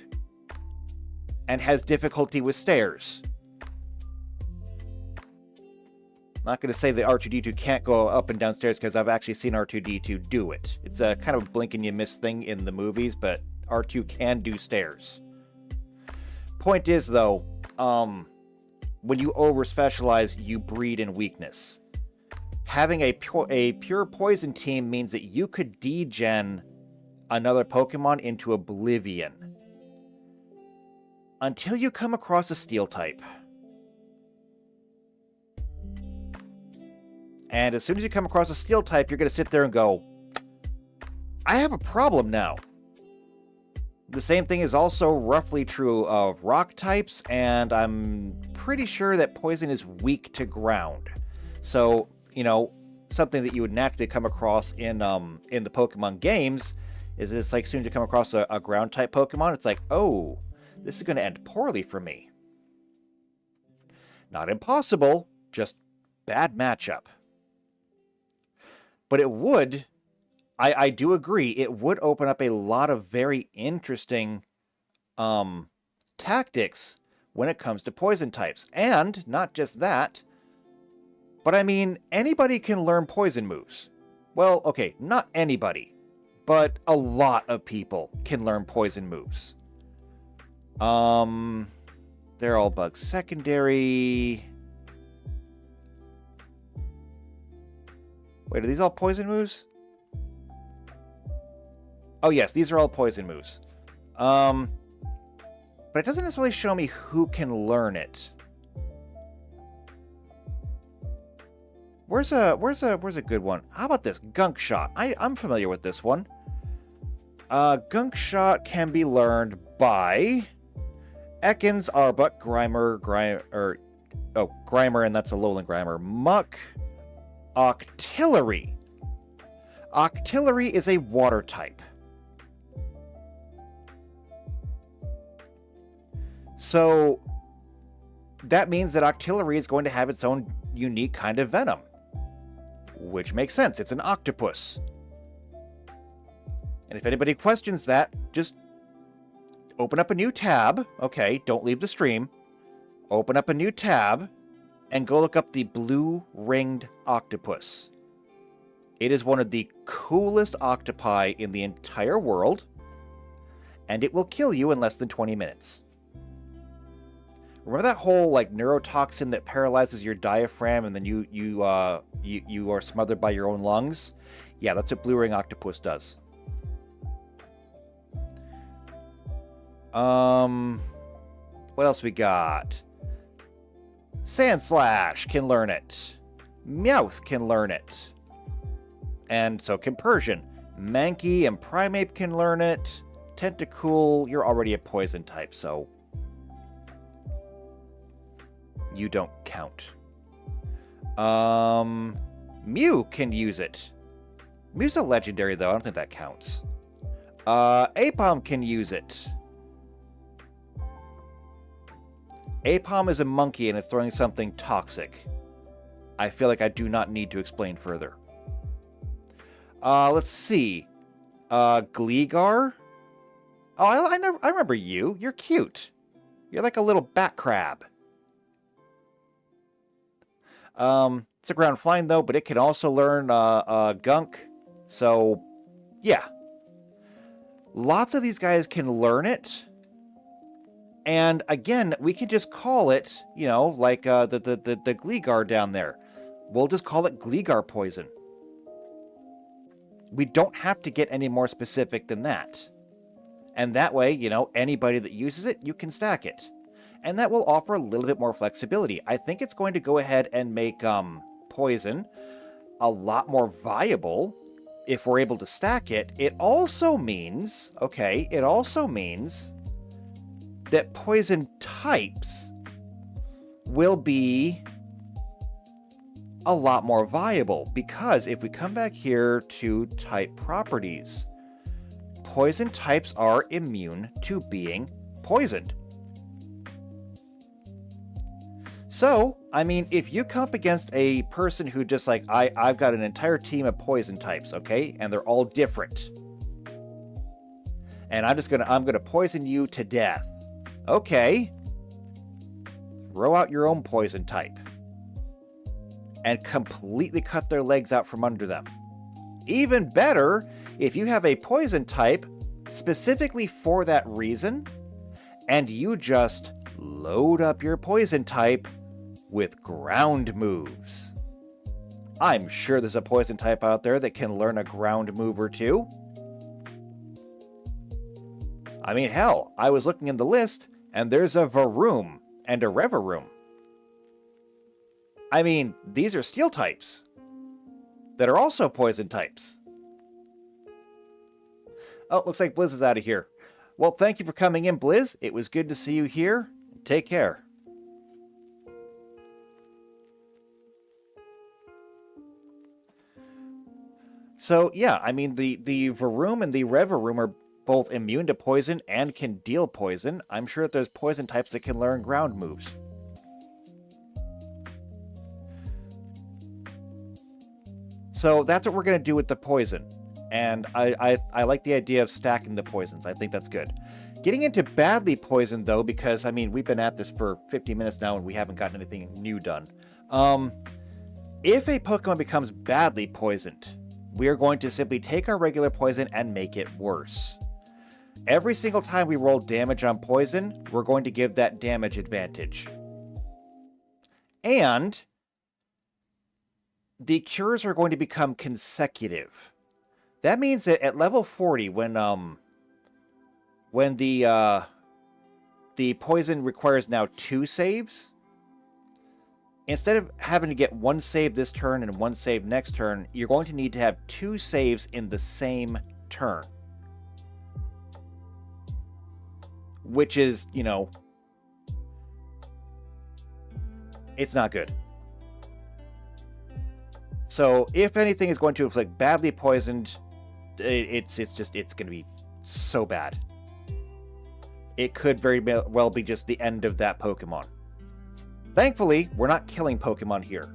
And has difficulty with stairs. I'm not going to say that R2-D2 can't go up and down stairs because I've actually seen R2-D2 do it. It's a kind of blink and you miss thing in the movies, but R2 can do stairs. Point is, though, when you over-specialize, you breed in weakness. Having a pure poison team means that you could degen another Pokemon into oblivion. Until you come across a Steel type. And as soon as you come across a steel type, you're going to sit there and go, I have a problem now. The same thing is also roughly true of rock types, and I'm pretty sure that poison is weak to ground. So, you know, something that you would naturally come across in the Pokemon games is it's like, soon as you come across a ground type Pokemon, it's like, oh, this is going to end poorly for me. Not impossible, just bad matchup. But it would, I do agree, it would open up a lot of very interesting tactics when it comes to poison types. And not just that, but I mean, anybody can learn poison moves. Well, okay, not anybody, but a lot of people can learn poison moves. They're all bug secondary. Wait, are these all poison moves? Oh yes, these are all poison moves. But it doesn't necessarily show me who can learn it. Where's a good one? How about this? Gunk Shot. I'm familiar with this one. Gunk Shot can be learned by Ekans, Arbok, Grimer, and that's a lowland Grimer. Muck, Octillery. Octillery is a water type. So that means that Octillery is going to have its own unique kind of venom. Which makes sense. It's an octopus. And if anybody questions that, just open up a new tab. Okay, don't leave the stream. Open up a new tab and go look up the blue-ringed octopus. It is one of the coolest octopi in the entire world, and it will kill you in less than 20 minutes. Remember that whole like neurotoxin that paralyzes your diaphragm and then you are smothered by your own lungs? Yeah, that's what blue ring octopus does. What else we got? Sandslash can learn it. Meowth can learn it. And so can Persian. Mankey and Primeape can learn it. Tentacool, you're already a poison type, so you don't count. Mew can use it. Mew's a legendary, though. I don't think that counts. Apom can use it. Apom is a monkey and it's throwing something toxic. I feel like I do not need to explain further. Let's see. Gligar? Oh, I remember you. You're cute. You're like a little bat crab. It's a ground flying though, but it can also learn gunk. So, yeah. Lots of these guys can learn it. And again, we can just call it, you know, like the Gligar down there. We'll just call it Gligar poison. We don't have to get any more specific than that. And that way, you know, anybody that uses it, you can stack it. And that will offer a little bit more flexibility. I think it's going to go ahead and make poison a lot more viable if we're able to stack it. It also means, that poison types will be a lot more viable, because if we come back here to type properties, poison types are immune to being poisoned. So, I mean, if you come up against a person who just like, I've got an entire team of poison types, okay, and they're all different, and I'm gonna poison you to death. Okay, throw out your own poison type and completely cut their legs out from under them. Even better, if you have a poison type specifically for that reason, and you just load up your poison type with ground moves. I'm sure there's a poison type out there that can learn a ground move or two. I mean, hell, I was looking in the list, and there's a Varoom and a Revaroom. I mean, these are steel types. that are also poison types. Oh, looks like Blizz is out of here. Well, thank you for coming in, Blizz. It was good to see you here. Take care. So, yeah, I mean, the Varoom and the Revaroom are both immune to poison and can deal poison. I'm sure that there's poison types that can learn ground moves. So that's what we're going to do with the poison. And I like the idea of stacking the poisons. I think that's good. Getting into badly poisoned, though, because, I mean, we've been at this for 50 minutes now and we haven't gotten anything new done. If a Pokemon becomes badly poisoned, we are going to simply take our regular poison and make it worse. Every single time we roll damage on poison, we're going to give that damage advantage. And the cures are going to become consecutive. That means that at level 40, when the poison requires now 2 saves, instead of having to get 1 save this turn and 1 save next turn, you're going to need to have 2 saves in the same turn. Which is, you know, it's not good. So, if anything is going to inflict badly poisoned, it's going to be so bad. It could very well be just the end of that Pokemon. Thankfully, we're not killing Pokemon here.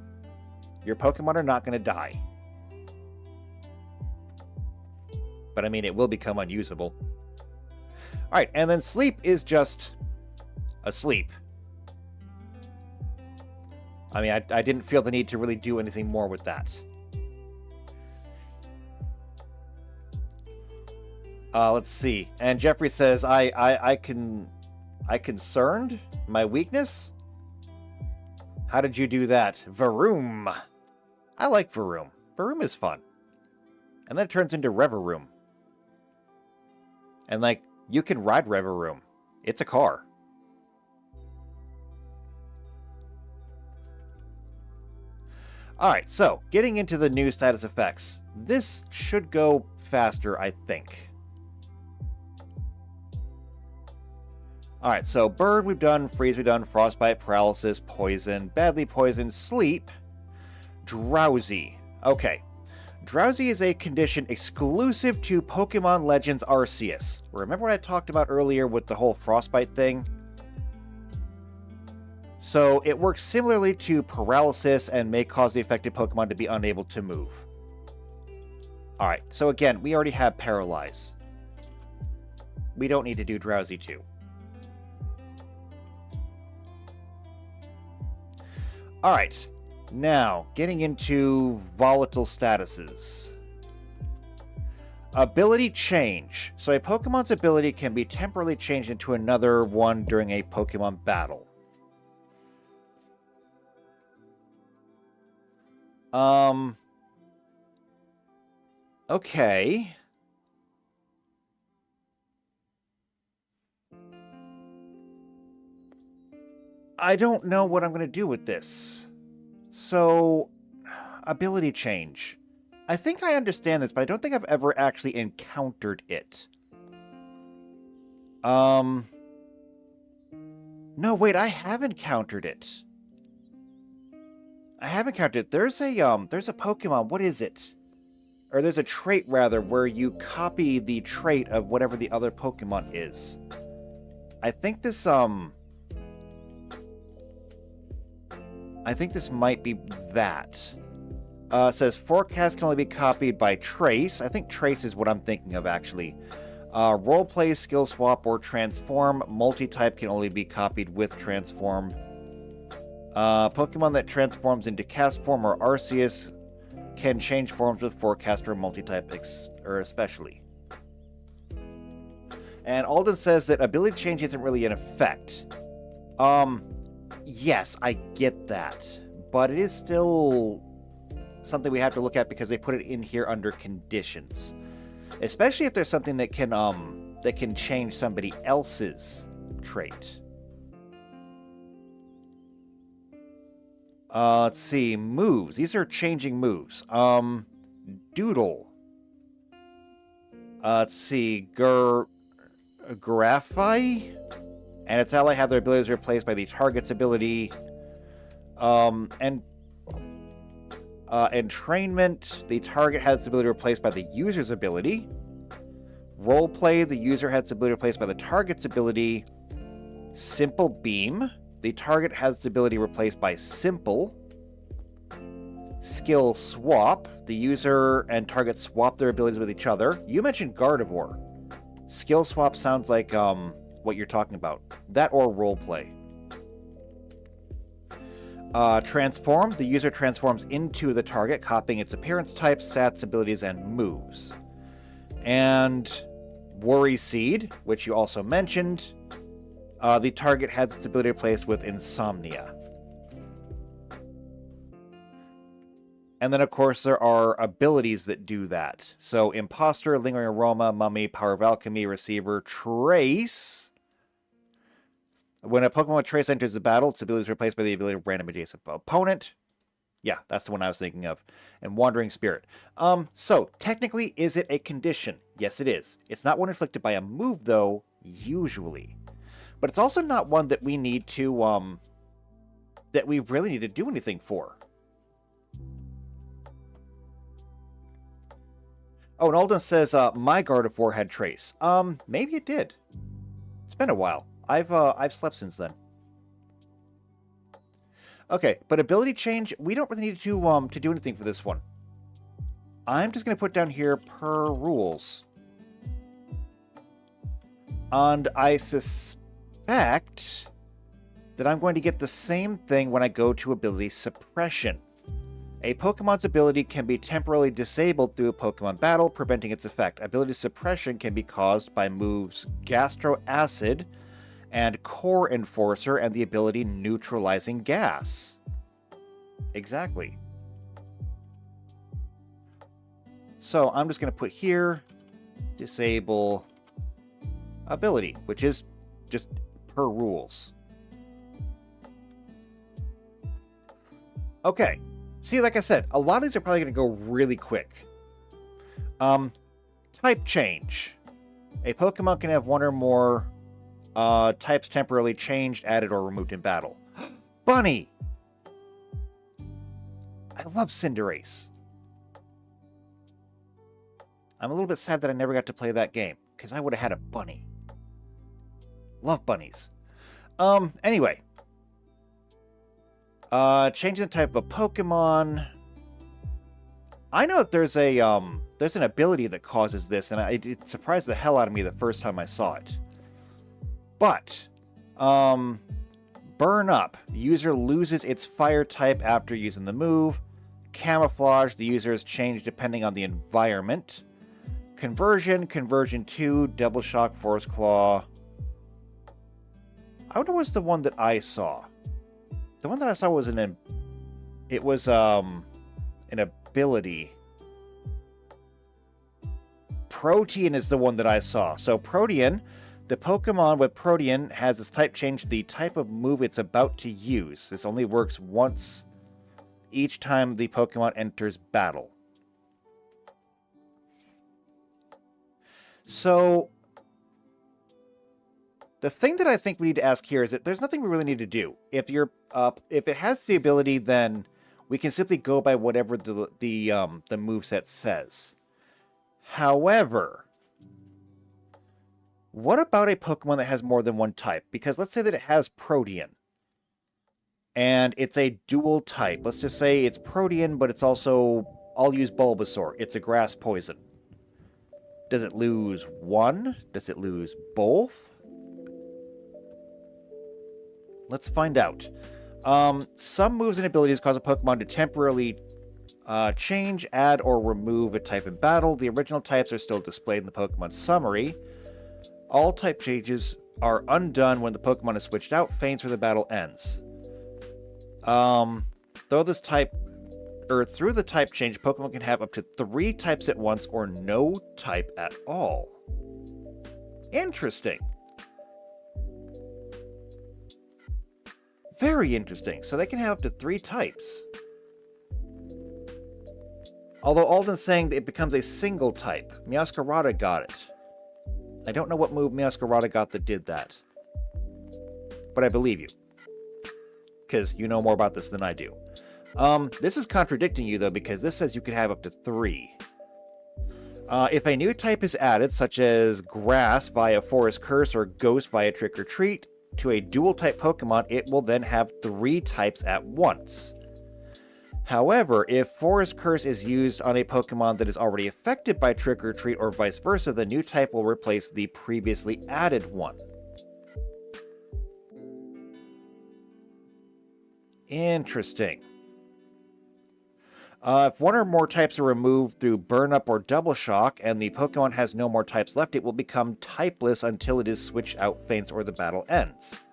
Your Pokemon are not going to die. But I mean, it will become unusable. Alright, and then sleep is just asleep. I mean, I didn't feel the need to really do anything more with that. Let's see. And Jeffrey says, I concerned? My weakness? How did you do that? Varoom. I like Varoom. Varoom is fun. And then it turns into Revaroom. And, like, you can ride Revaroom. It's a car. Alright, so, getting into the new status effects. This should go faster, I think. Alright, so Bird we've done, Freeze we've done, Frostbite, Paralysis, Poison, Badly Poisoned, Sleep, Drowsy. Okay. Drowsy is a condition exclusive to Pokemon Legends Arceus. Remember what I talked about earlier with the whole Frostbite thing? So it works similarly to Paralysis and may cause the affected Pokemon to be unable to move. Alright, so again, we already have Paralyze. We don't need to do Drowsy too. Alright, now, getting into volatile statuses. Ability change. So a Pokemon's ability can be temporarily changed into another one during a Pokemon battle. Okay. I don't know what I'm going to do with this. So, ability change. I think I understand this, but I don't think I've ever actually encountered it. No, wait, I have encountered it. I have encountered it. There's a Pokemon, what is it? Or there's a trait, rather, where you copy the trait of whatever the other Pokemon is. I think this might be that. Says forecast can only be copied by trace. I think trace is what I'm thinking of, actually. Roleplay, skill swap, or transform. Multi-type can only be copied with transform. Pokemon that transforms into cast form or Arceus can change forms with forecast or multi-type especially. And Alden says that ability change isn't really an effect. Yes, I get that, but it is still something we have to look at because they put it in here under conditions, especially if there's something that can change somebody else's trait. Let's see, moves. These are changing moves. Doodle. Let's see. Graphi? And its ally have their abilities replaced by the target's ability. And entrainment, the target has the ability replaced by the user's ability. Roleplay, the user has the ability replaced by the target's ability. Simple beam, the target has the ability replaced by simple. Skill swap, the user and target swap their abilities with each other. You mentioned Gardevoir. Skill swap sounds like what you're talking about. That or roleplay. Transform, the user transforms into the target, copying its appearance type, stats, abilities, and moves. And Worry Seed, which you also mentioned, the target has its ability replaced with Insomnia. And then, of course, there are abilities that do that. So, Imposter, Lingering Aroma, Mummy, Power of Alchemy, Receiver, Trace. When a Pokemon with Trace enters the battle, its ability is replaced by the ability of random adjacent opponent. Yeah, that's the one I was thinking of. And Wandering Spirit. So, technically, is it a condition? Yes, it is. It's not one inflicted by a move, though, usually. But it's also not one that we need to, that we really need to do anything for. Oh, and Alden says, my Gardevoir had Trace. Maybe it did. It's been a while. I've slept since then. Okay, but ability change, we don't really need to do anything for this one. I'm just going to put down here per rules. And I suspect that I'm going to get the same thing when I go to ability suppression. A Pokemon's ability can be temporarily disabled through a Pokemon battle, preventing its effect. Ability suppression can be caused by moves Gastro Acid and Core Enforcer and the ability Neutralizing Gas. Exactly. So I'm just going to put here, disable ability, which is just per rules. Okay. See, like I said, a lot of these are probably going to go really quick. Type change. A Pokemon can have one or more types temporarily changed, added, or removed in battle. Bunny! I love Cinderace. I'm a little bit sad that I never got to play that game, because I would have had a bunny. Love bunnies. Anyway. Changing the type of a Pokemon. I know that there's an ability that causes this, and it surprised the hell out of me the first time I saw it. But, Burn Up. The user loses its fire type after using the move. Camouflage. The user is changed depending on the environment. Conversion. Conversion 2. Double Shock. Force Claw. I wonder what's the one that I saw. The one that I saw was an ability. Protean is the one that I saw. So Protean, the Pokemon with Protean has its type change to the type of move it's about to use. This only works once each time the Pokemon enters battle. So the thing that I think we need to ask here is that there's nothing we really need to do. If it has the ability, then we can simply go by whatever the moveset says. However, what about a Pokemon that has more than one type? Because let's say that it has Protean, and it's a dual type. Let's just say it's Protean, but it's also, I'll use Bulbasaur. It's a grass poison. Does it lose one? Does it lose both? Let's find out. Some moves and abilities cause a Pokemon to temporarily change, add, or remove a type in battle. The original types are still displayed in the Pokemon summary. All type changes are undone when the Pokemon is switched out, faints, or the battle ends. Through the type change, Pokemon can have up to 3 types at once or no type at all. Interesting. Very interesting. So they can have up to 3 types. Although Alden's saying that it becomes a single type. Meowscarada got it. I don't know what move Meowscarada got that did that. But I believe you. Because you know more about this than I do. This is contradicting you, though, because this says you could have up to 3. If a new type is added, such as Grass via Forest Curse or Ghost via Trick or Treat, to a dual-type Pokemon, it will then have 3 types at once. However, if Forest Curse is used on a Pokemon that is already affected by Trick or Treat or vice versa, the new type will replace the previously added one. Interesting. If one or more types are removed through Burn Up or Double Shock, and the Pokemon has no more types left, it will become typeless until it is switched out, faints, or the battle ends.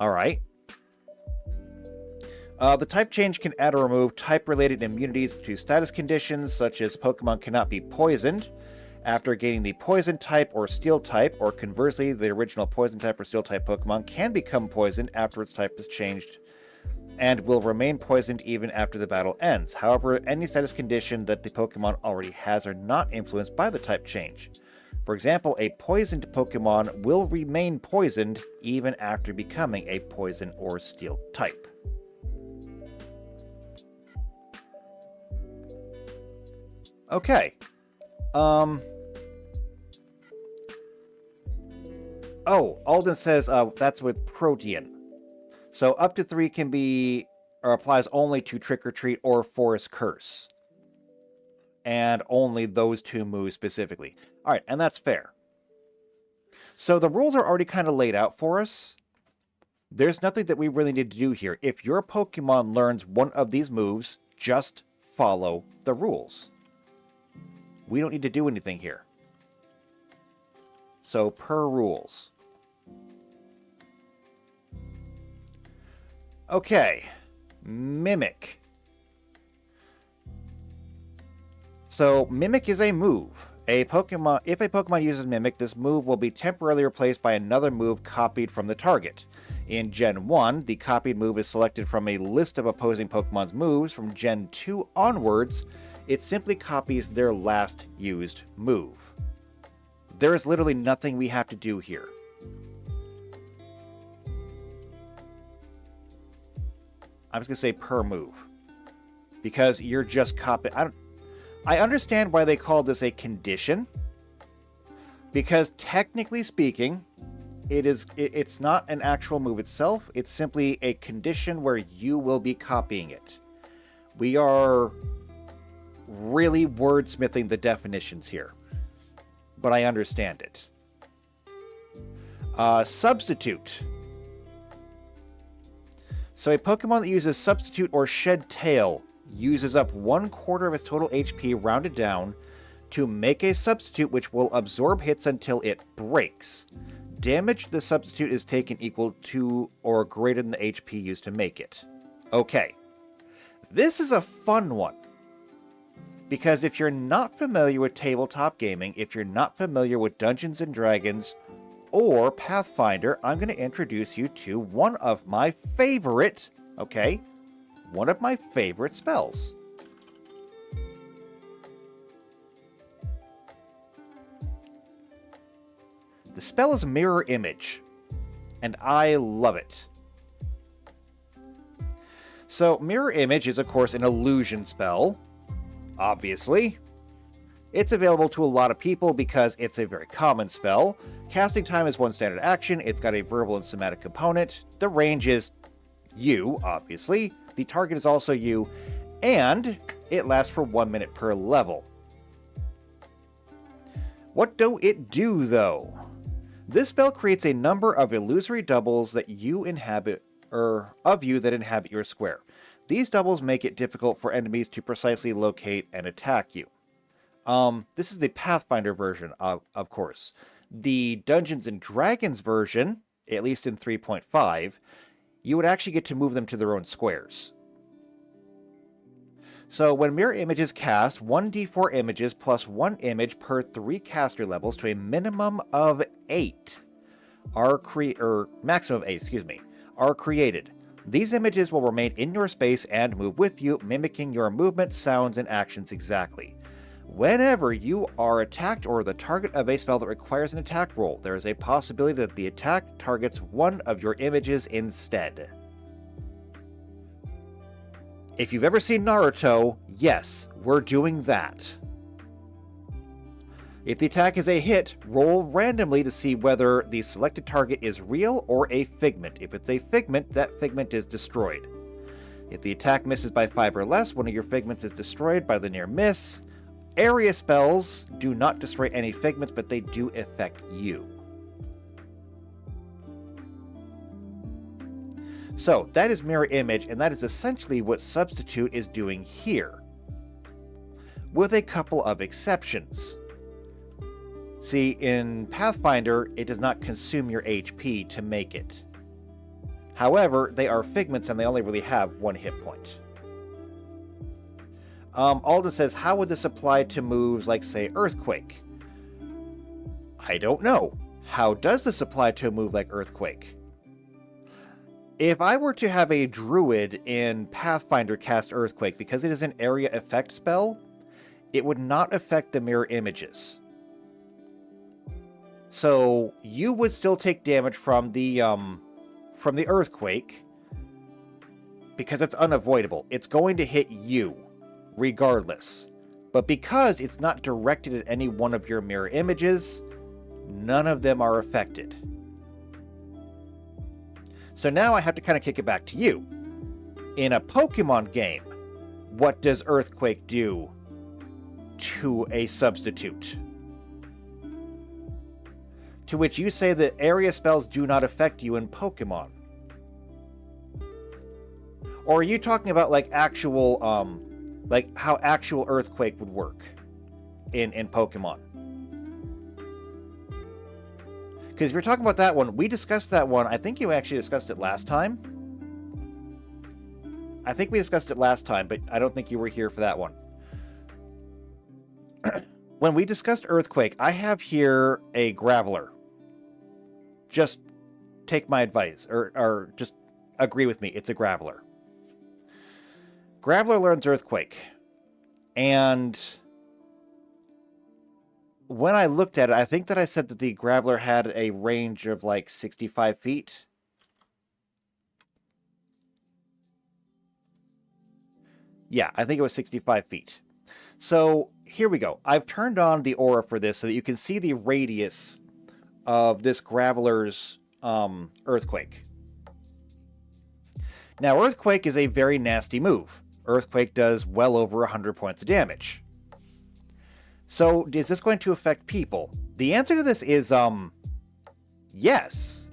Alright. The type change can add or remove type-related immunities to status conditions, such as Pokemon cannot be poisoned after gaining the Poison type or Steel type, or conversely, the original Poison type or Steel type Pokemon can become poisoned after its type is changed and will remain poisoned even after the battle ends. However, any status condition that the Pokemon already has are not influenced by the type change. For example, a poisoned Pokemon will remain poisoned even after becoming a Poison or Steel type. Okay. Oh, Alden says that's with Protean. So up to 3 can be, or applies only to Trick or Treat or Forest Curse. And only those 2 moves specifically. Alright, and that's fair. So the rules are already kind of laid out for us. There's nothing that we really need to do here. If your Pokemon learns one of these moves, just follow the rules. We don't need to do anything here. So, per rules. Okay. Mimic. So, Mimic is a move. If a Pokemon uses Mimic, this move will be temporarily replaced by another move copied from the target. In Gen 1, the copied move is selected from a list of opposing Pokemon's moves. From Gen 2 onwards, it simply copies their last used move. There is literally nothing we have to do here. I'm just going to say per move. Because you're just copying. I understand why they call this a condition. Because technically speaking, it's not an actual move itself. It's simply a condition where you will be copying it. We are really wordsmithing the definitions here. But I understand it. Substitute. So a Pokemon that uses Substitute or Shed Tail uses up 1/4 of its total HP rounded down to make a substitute which will absorb hits until it breaks. Damage to the substitute is taken equal to or greater than the HP used to make it. Okay. This is a fun one. Because if you're not familiar with tabletop gaming, if you're not familiar with Dungeons & Dragons or Pathfinder, I'm going to introduce you to one of my favorite, okay? One of my favorite spells. The spell is Mirror Image, and I love it. So, Mirror Image is, of course, an illusion spell. Obviously. It's available to a lot of people because it's a very common spell. Casting time is 1 standard action. It's got a verbal and somatic component. The range is you, obviously. The target is also you. And it lasts for 1 minute per level. What do it do, though? This spell creates a number of illusory doubles that you inhabit, or of you that inhabit your square. These doubles make it difficult for enemies to precisely locate and attack you. This is the Pathfinder version, of course. The Dungeons & Dragons version, at least in 3.5, you would actually get to move them to their own squares. So when Mirror Image is cast, 1d4 images plus 1 image per 3 caster levels to a minimum of 8 are maximum of 8, are created. These images will remain in your space and move with you, mimicking your movement, sounds, and actions exactly. Whenever you are attacked or the target of a spell that requires an attack roll, there is a possibility that the attack targets one of your images instead. If you've ever seen Naruto, yes, we're doing that. If the attack is a hit, roll randomly to see whether the selected target is real or a figment. If it's a figment, that figment is destroyed. If the attack misses by 5 or less, one of your figments is destroyed by the near miss. Area spells do not destroy any figments, but they do affect you. So, that is mirror image, and that is essentially what Substitute is doing here, with a couple of exceptions. See, in Pathfinder, it does not consume your HP to make it. However, they are figments and they only really have 1 hit point. Alden says, how would this apply to moves like, say, Earthquake? I don't know. How does this apply to a move like Earthquake? If I were to have a druid in Pathfinder cast Earthquake, because it is an area effect spell, it would not affect the mirror images. So you would still take damage from the Earthquake, because it's unavoidable. It's going to hit you, regardless. But because it's not directed at any one of your mirror images, none of them are affected. So now I have to kind of kick it back to you. In a Pokemon game, what does Earthquake do to a substitute? To which you say that area spells do not affect you in Pokemon. Or are you talking about like actual, like how actual Earthquake would work in Pokemon? Because if you're talking about that one, we discussed that one. I think you actually discussed it last time. I think we discussed it last time, but I don't think you were here for that one. When we discussed Earthquake, I have here a Graveler. Just take my advice, or just agree with me. It's a Graveler. Graveler learns Earthquake. And when I looked at it, I think that I said that the Graveler had a range of like 65 feet. Yeah, I think it was 65 feet. So here we go. I've turned on the aura for this so that you can see the radius of this Graveler's Earthquake. Now, Earthquake is a very nasty move. Earthquake does well over 100 points of damage. So, is this going to affect people? The answer to this is, yes.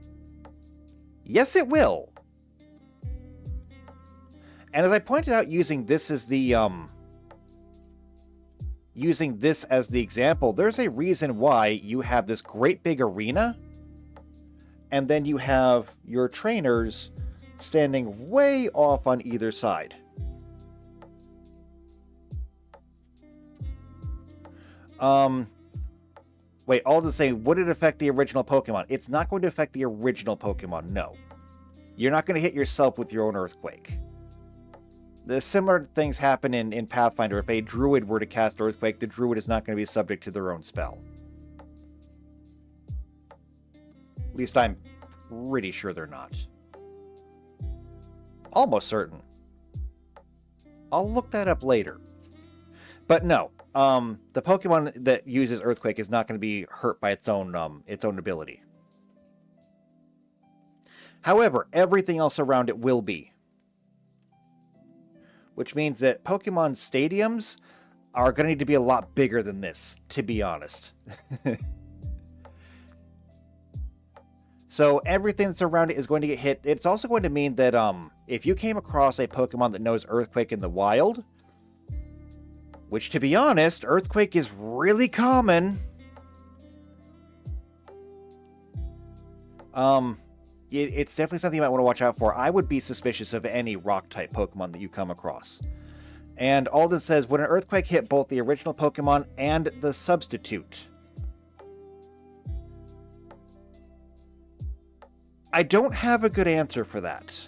Yes, it will. And as I pointed out, using this as the example, there's a reason why you have this great big arena, and then you have your trainers standing way off on either side. Wait, Alden's saying, would it affect the original Pokemon? It's not going to affect the original Pokemon, no. You're not going to hit yourself with your own Earthquake. The similar things happen in Pathfinder. If a druid were to cast Earthquake, the druid is not going to be subject to their own spell. At least I'm pretty sure they're not. Almost certain. I'll look that up later. But no, the Pokemon that uses Earthquake is not going to be hurt by its own ability. However, everything else around it will be. Which means that Pokemon stadiums are going to need to be a lot bigger than this, to be honest. So everything that's around it is going to get hit. It's also going to mean that if you came across a Pokemon that knows Earthquake in the wild, which, to be honest, Earthquake is really common. It's definitely something you might want to watch out for. I would be suspicious of any Rock-type Pokemon that you come across. And Alden says, would an Earthquake hit both the original Pokemon and the substitute? I don't have a good answer for that.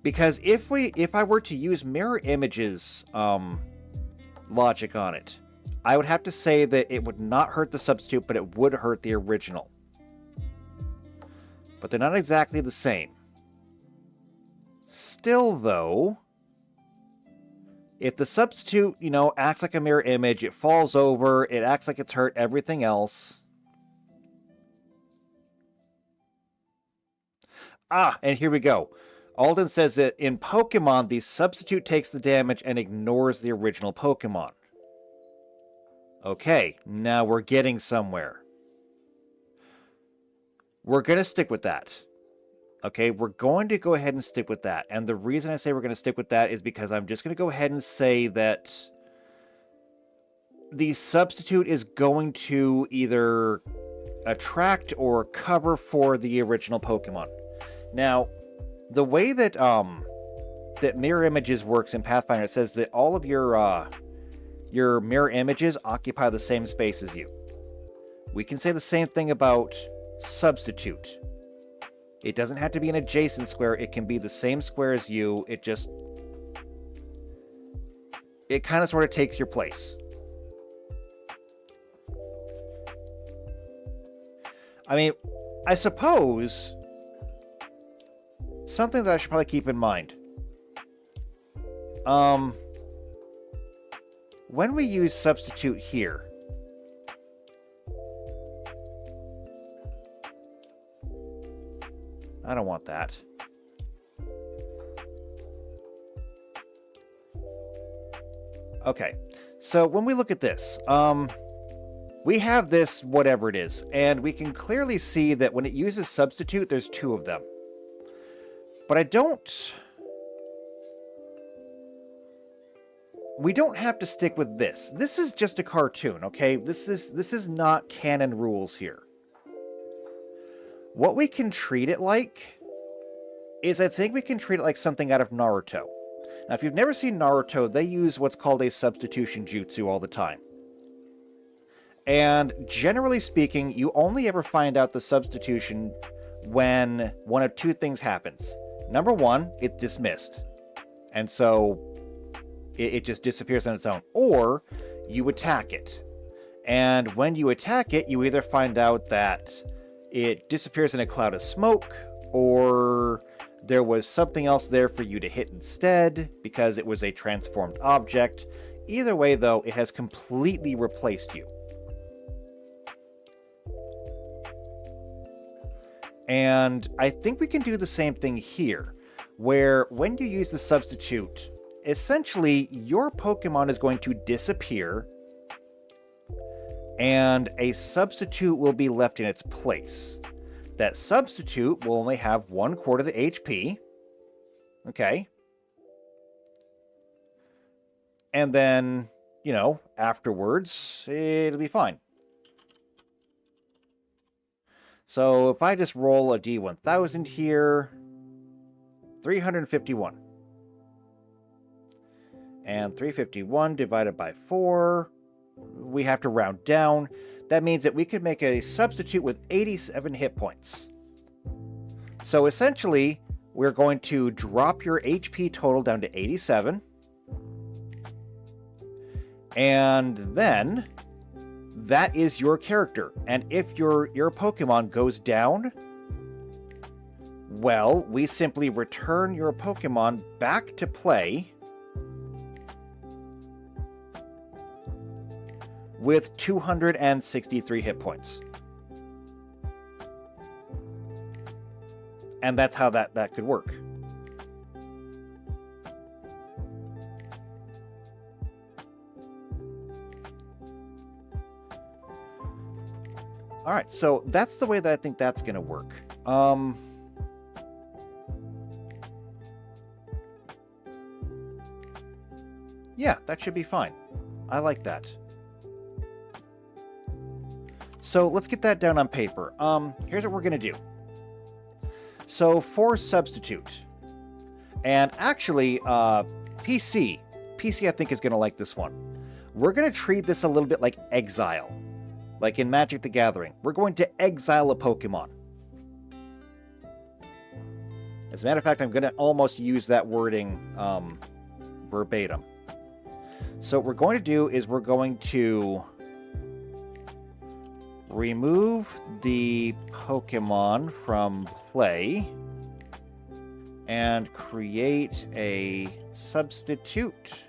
Because if I were to use mirror images logic on it, I would have to say that it would not hurt the substitute, but it would hurt the original. But they're not exactly the same. Still, though, if the substitute, acts like a mirror image, it falls over, it acts like it's hurt everything else. Ah, and here we go. Alden says that in Pokemon, the substitute takes the damage and ignores the original Pokemon. Okay, now we're getting somewhere. We're going to stick with that. Okay, we're going to go ahead and stick with that. And the reason I say we're going to stick with that is because I'm just going to go ahead and say that the substitute is going to either attract or cover for the original Pokemon. Now, the way that that mirror images works in Pathfinder, it says that all of your mirror images occupy the same space as you. We can say the same thing about substitute. It doesn't have to be an adjacent square. It can be the same square as you. It kind of sort of takes your place. I mean, I suppose something that I should probably keep in mind. When we use substitute here, I don't want that. Okay, so when we look at this, we have this, whatever it is, and we can clearly see that when it uses substitute, there's two of them. But we don't have to stick with this. This is just a cartoon, okay? This is not canon rules here. What we can treat it like is, I think we can treat it like something out of Naruto. Now, if you've never seen Naruto, they use what's called a substitution jutsu all the time. And generally speaking, you only ever find out the substitution when one of two things happens. Number one, it's dismissed. And so it just disappears on its own. Or you attack it. And when you attack it, you either find out that it disappears in a cloud of smoke, or there was something else there for you to hit instead because it was a transformed object. Either way, though, it has completely replaced you. And I think we can do the same thing here, where when you use the substitute, essentially your Pokemon is going to disappear and a substitute will be left in its place. That substitute will only have 1/4 of the HP. Okay. And then, afterwards, it'll be fine. So if I just roll a D1000 here, 351. And 351 divided by 4, we have to round down. That means that we could make a substitute with 87 hit points. So essentially, we're going to drop your HP total down to 87. And then that is your character. And if your Pokemon goes down, well, we simply return your Pokemon back to play with 263 hit points. And that's how that could work. All right, so that's the way that I think that's going to work. Yeah, that should be fine. I like that. So let's get that down on paper. Here's what we're going to do. So for substitute, and actually PC I think is going to like this one. We're going to treat this a little bit like exile. Like in Magic the Gathering. We're going to exile a Pokemon. As a matter of fact, I'm going to almost use that wording verbatim. So what we're going to do is we're going to remove the Pokemon from play and create a substitute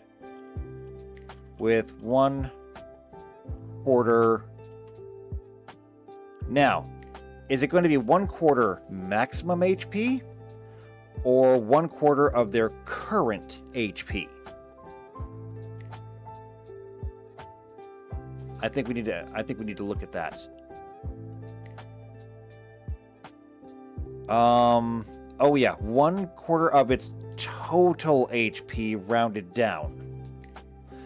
with 1/4. Now, is it going to be 1/4 maximum HP or 1/4 of their current HP? I think we need to look at that. Oh yeah, 1/4 of its total HP rounded down.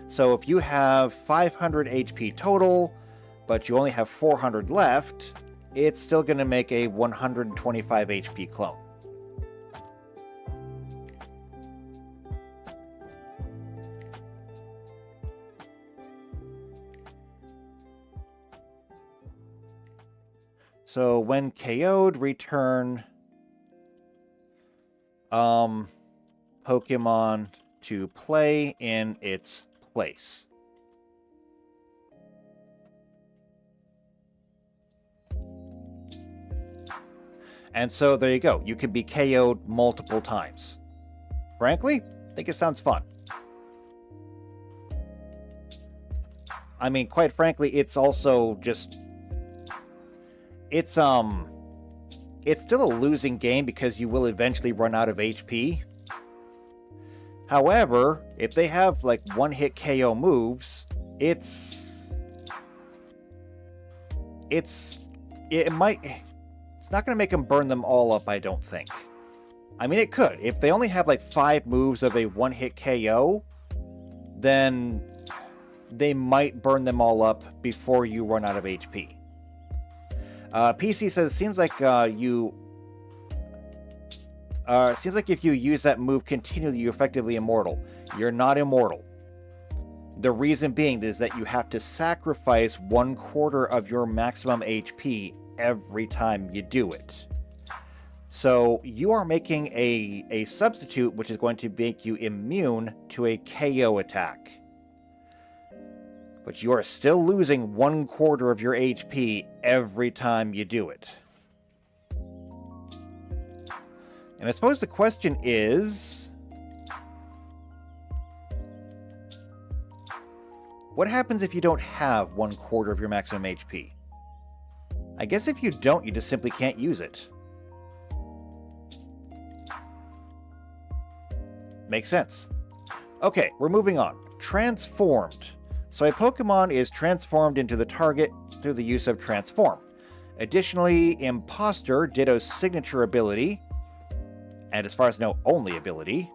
So if you have 500 HP total, but you only have 400 left, it's still going to make a 125 HP clone. So when KO'd, return Pokemon to play in its place. And so there you go. You can be KO'd multiple times. Frankly, I think it sounds fun. I mean, quite frankly, it's also just... It's still a losing game because you will eventually run out of HP. However, if they have like one-hit KO moves, it's not going to make them burn them all up, I don't think. I mean, it could. If they only have like 5 moves of a one-hit KO, then they might burn them all up before you run out of HP. PC says, seems like if you use that move continually, you're effectively immortal. You're not immortal. The reason being is that you have to sacrifice 1/4 of your maximum HP every time you do it. So you are making a substitute which is going to make you immune to a KO attack. But you are still losing 1/4 of your HP every time you do it. And I suppose the question is, what happens if you don't have 1/4 of your maximum HP? I guess if you don't, you just simply can't use it. Makes sense. Okay, we're moving on. Transformed. So a Pokemon is transformed into the target through the use of Transform. Additionally, Imposter, Ditto's signature ability, and as far as I know, only ability,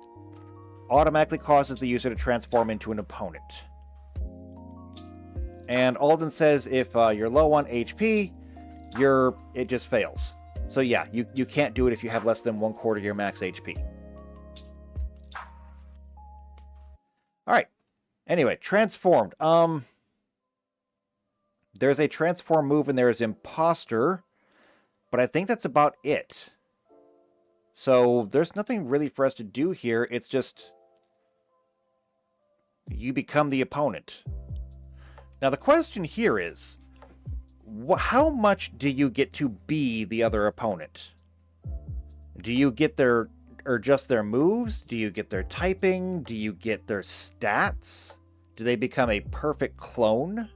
automatically causes the user to transform into an opponent. And Alden says if you're low on HP, it just fails. So yeah, you can't do it if you have less than 1/4 your max HP. Alright. Anyway, transformed. There's a transform move and there's Imposter, but I think that's about it. So there's nothing really for us to do here. It's just you become the opponent. Now the question here is, how much do you get to be the other opponent? Do you get just their moves? Do you get their typing? Do you get their stats? Do they become a perfect clone?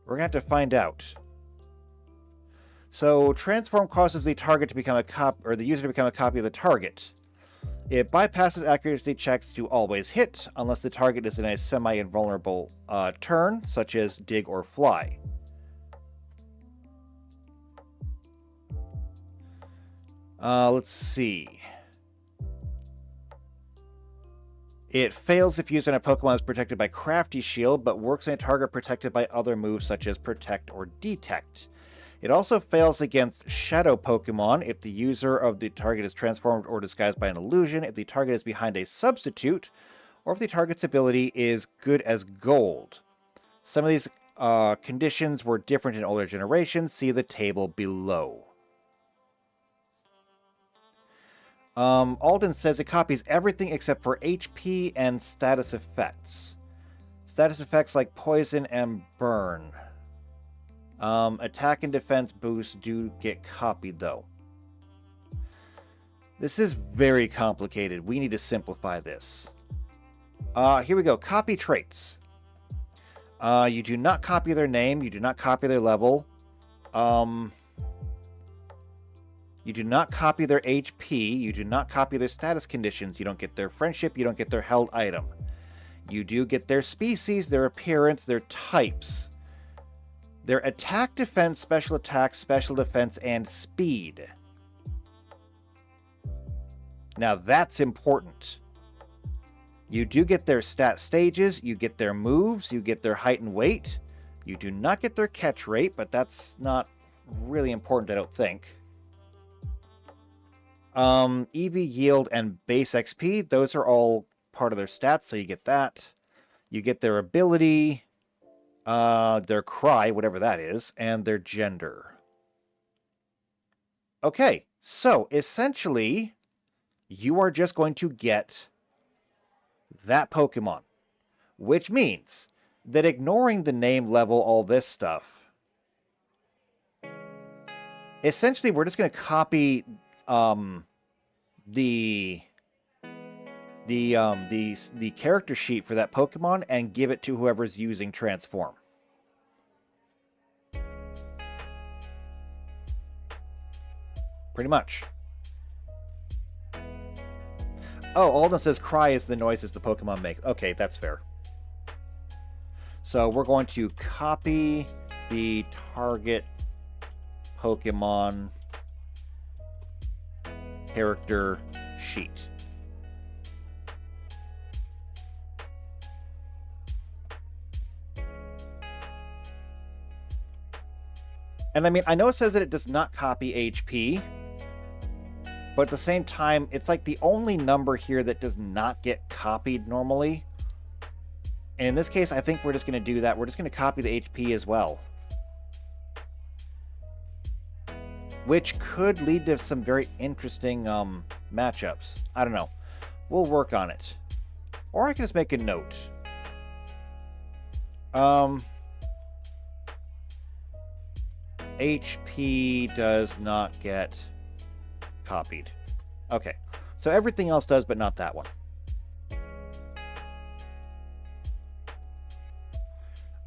We're going to have to find out. So, transform causes the target to become the user to become a copy of the target. It bypasses accuracy checks to always hit, unless the target is in a semi-invulnerable turn, such as dig or fly. Let's see. It fails if used on a Pokemon is protected by Crafty Shield, but works on a target protected by other moves such as Protect or Detect. It also fails against Shadow Pokemon if the user of the target is transformed or disguised by an illusion, if the target is behind a substitute, or if the target's ability is good as gold. Some of these conditions were different in older generations. See the table below. Alden says it copies everything except for HP and status effects. Status effects like poison and burn. Attack and defense boosts do get copied, though. This is very complicated. We need to simplify this. Here we go. Copy traits. You do not copy their name. You do not copy their level. You do not copy their HP. You do not copy their status conditions. You don't get their friendship. You don't get their held item. You do get their species, their appearance, their types. Their attack, defense, special attack, special defense, and speed. Now that's important. You do get their stat stages, you get their moves, you get their height and weight. You do not get their catch rate, but that's not really important, I don't think. EV yield and base XP, those are all part of their stats, so you get that. You get their ability, their cry, whatever that is, and their gender. Okay, so essentially, you are just going to get that Pokemon, which means that ignoring the name, level, all this stuff, essentially we're just going to copy the character sheet for that Pokemon and give it to whoever's using Transform. Pretty much. Oh, Alden says cry is the noises the Pokemon make. Okay, that's fair. So we're going to copy the target Pokemon character sheet. And I mean, I know it says that it does not copy HP, but at the same time, it's like the only number here that does not get copied normally. And in this case, I think we're just going to do that. We're just going to copy the HP as well. Which could lead to some very interesting matchups. I don't know. We'll work on it. Or I can just make a note. HP does not get copied. Okay. So everything else does, but not that one.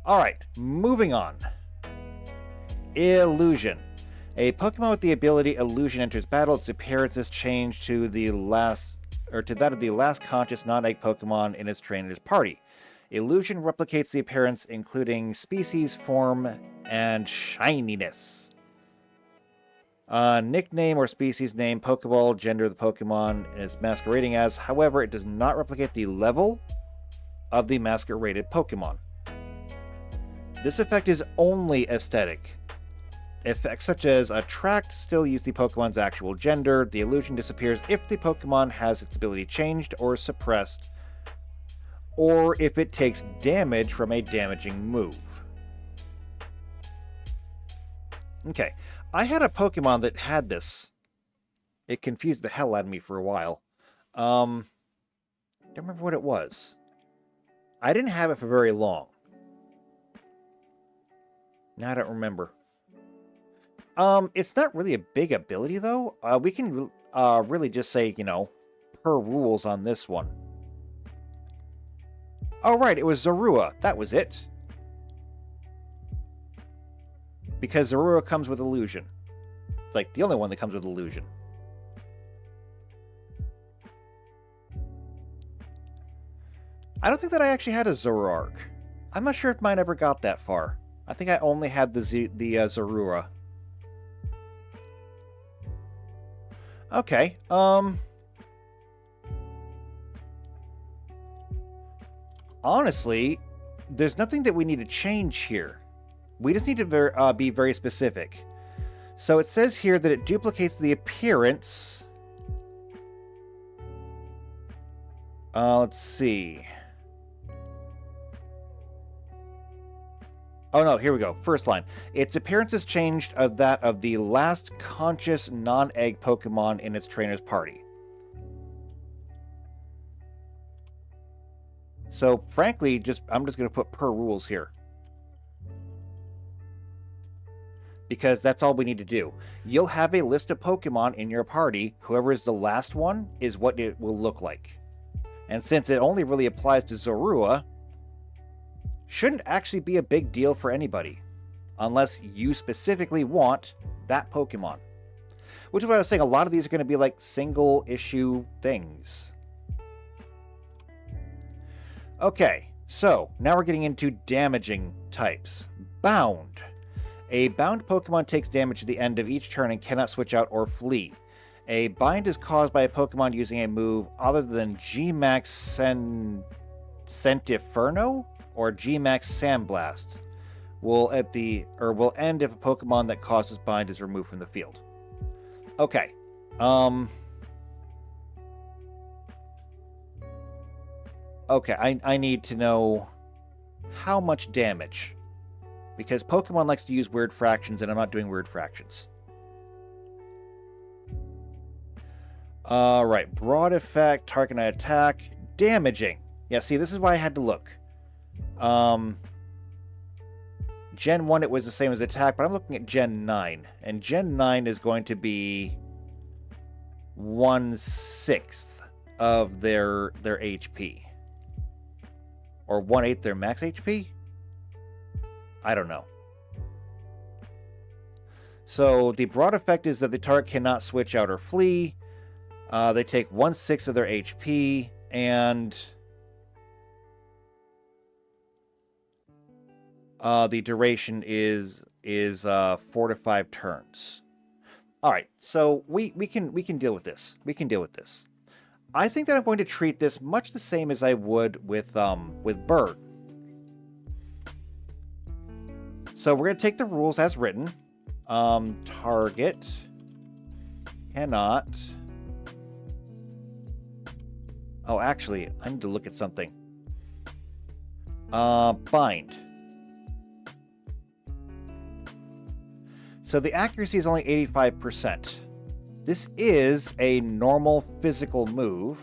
Alright, moving on. Illusion. A Pokemon with the ability Illusion enters battle. Its appearance is changed to that of the last conscious non-egg Pokemon in its trainer's party. Illusion replicates the appearance, including species, form, and shininess. Nickname or species name, Pokeball, gender of the Pokemon is masquerading as. However, it does not replicate the level of the masqueraded Pokemon. This effect is only aesthetic. Effects such as Attract still use the Pokemon's actual gender. The illusion disappears if the Pokemon has its ability changed or suppressed, or if it takes damage from a damaging move. Okay, I had a Pokemon that had this. It confused the hell out of me for a while. Don't remember what it was. I didn't have it for very long. Now I don't remember. It's not really a big ability, though. We can really just say, you know, per rules on this one. Oh, right, it was Zorua. That was it. Because Zorua comes with Illusion. It's like the only one that comes with Illusion. I don't think that I actually had a Zoroark. I'm not sure if mine ever got that far. I think I only had the Zorua. Okay, honestly, there's nothing that we need to change here. We just need to be very specific. So it says here that it duplicates the appearance. Let's see. Oh no, here we go. First line. Its appearance is changed of that of the last conscious non-egg Pokemon in its trainer's party. So, frankly, I'm just going to put per rules here. Because that's all we need to do. You'll have a list of Pokemon in your party. Whoever is the last one is what it will look like. And since it only really applies to Zorua, shouldn't actually be a big deal for anybody. Unless you specifically want that Pokemon. Which is what I was saying, a lot of these are going to be like single issue things. Okay, so now we're getting into damaging types. Bound. A bound Pokemon takes damage at the end of each turn and cannot switch out or flee. A bind is caused by a Pokemon using a move other than G-Max Sentiferno or G-Max Sandblast. Will end if a Pokemon that causes bind is removed from the field. Okay. Okay, I need to know how much damage. Because Pokemon likes to use weird fractions, and I'm not doing weird fractions. Alright, broad effect, target and attack, damaging. Yeah, see, this is why I had to look. Gen 1, it was the same as attack, but I'm looking at Gen 9. And Gen 9 is going to be 1/6 of their HP. Or 1/8 their max HP? I don't know. So the broad effect is that the target cannot switch out or flee. They take 1/6 of their HP, and the duration is 4 to 5 turns. All right, so we can deal with this. We can deal with this. I think that I'm going to treat this much the same as I would with Bird. So we're going to take the rules as written. Target cannot. Oh, actually, I need to look at something. Bind. So the accuracy is only 85%. This is a normal physical move.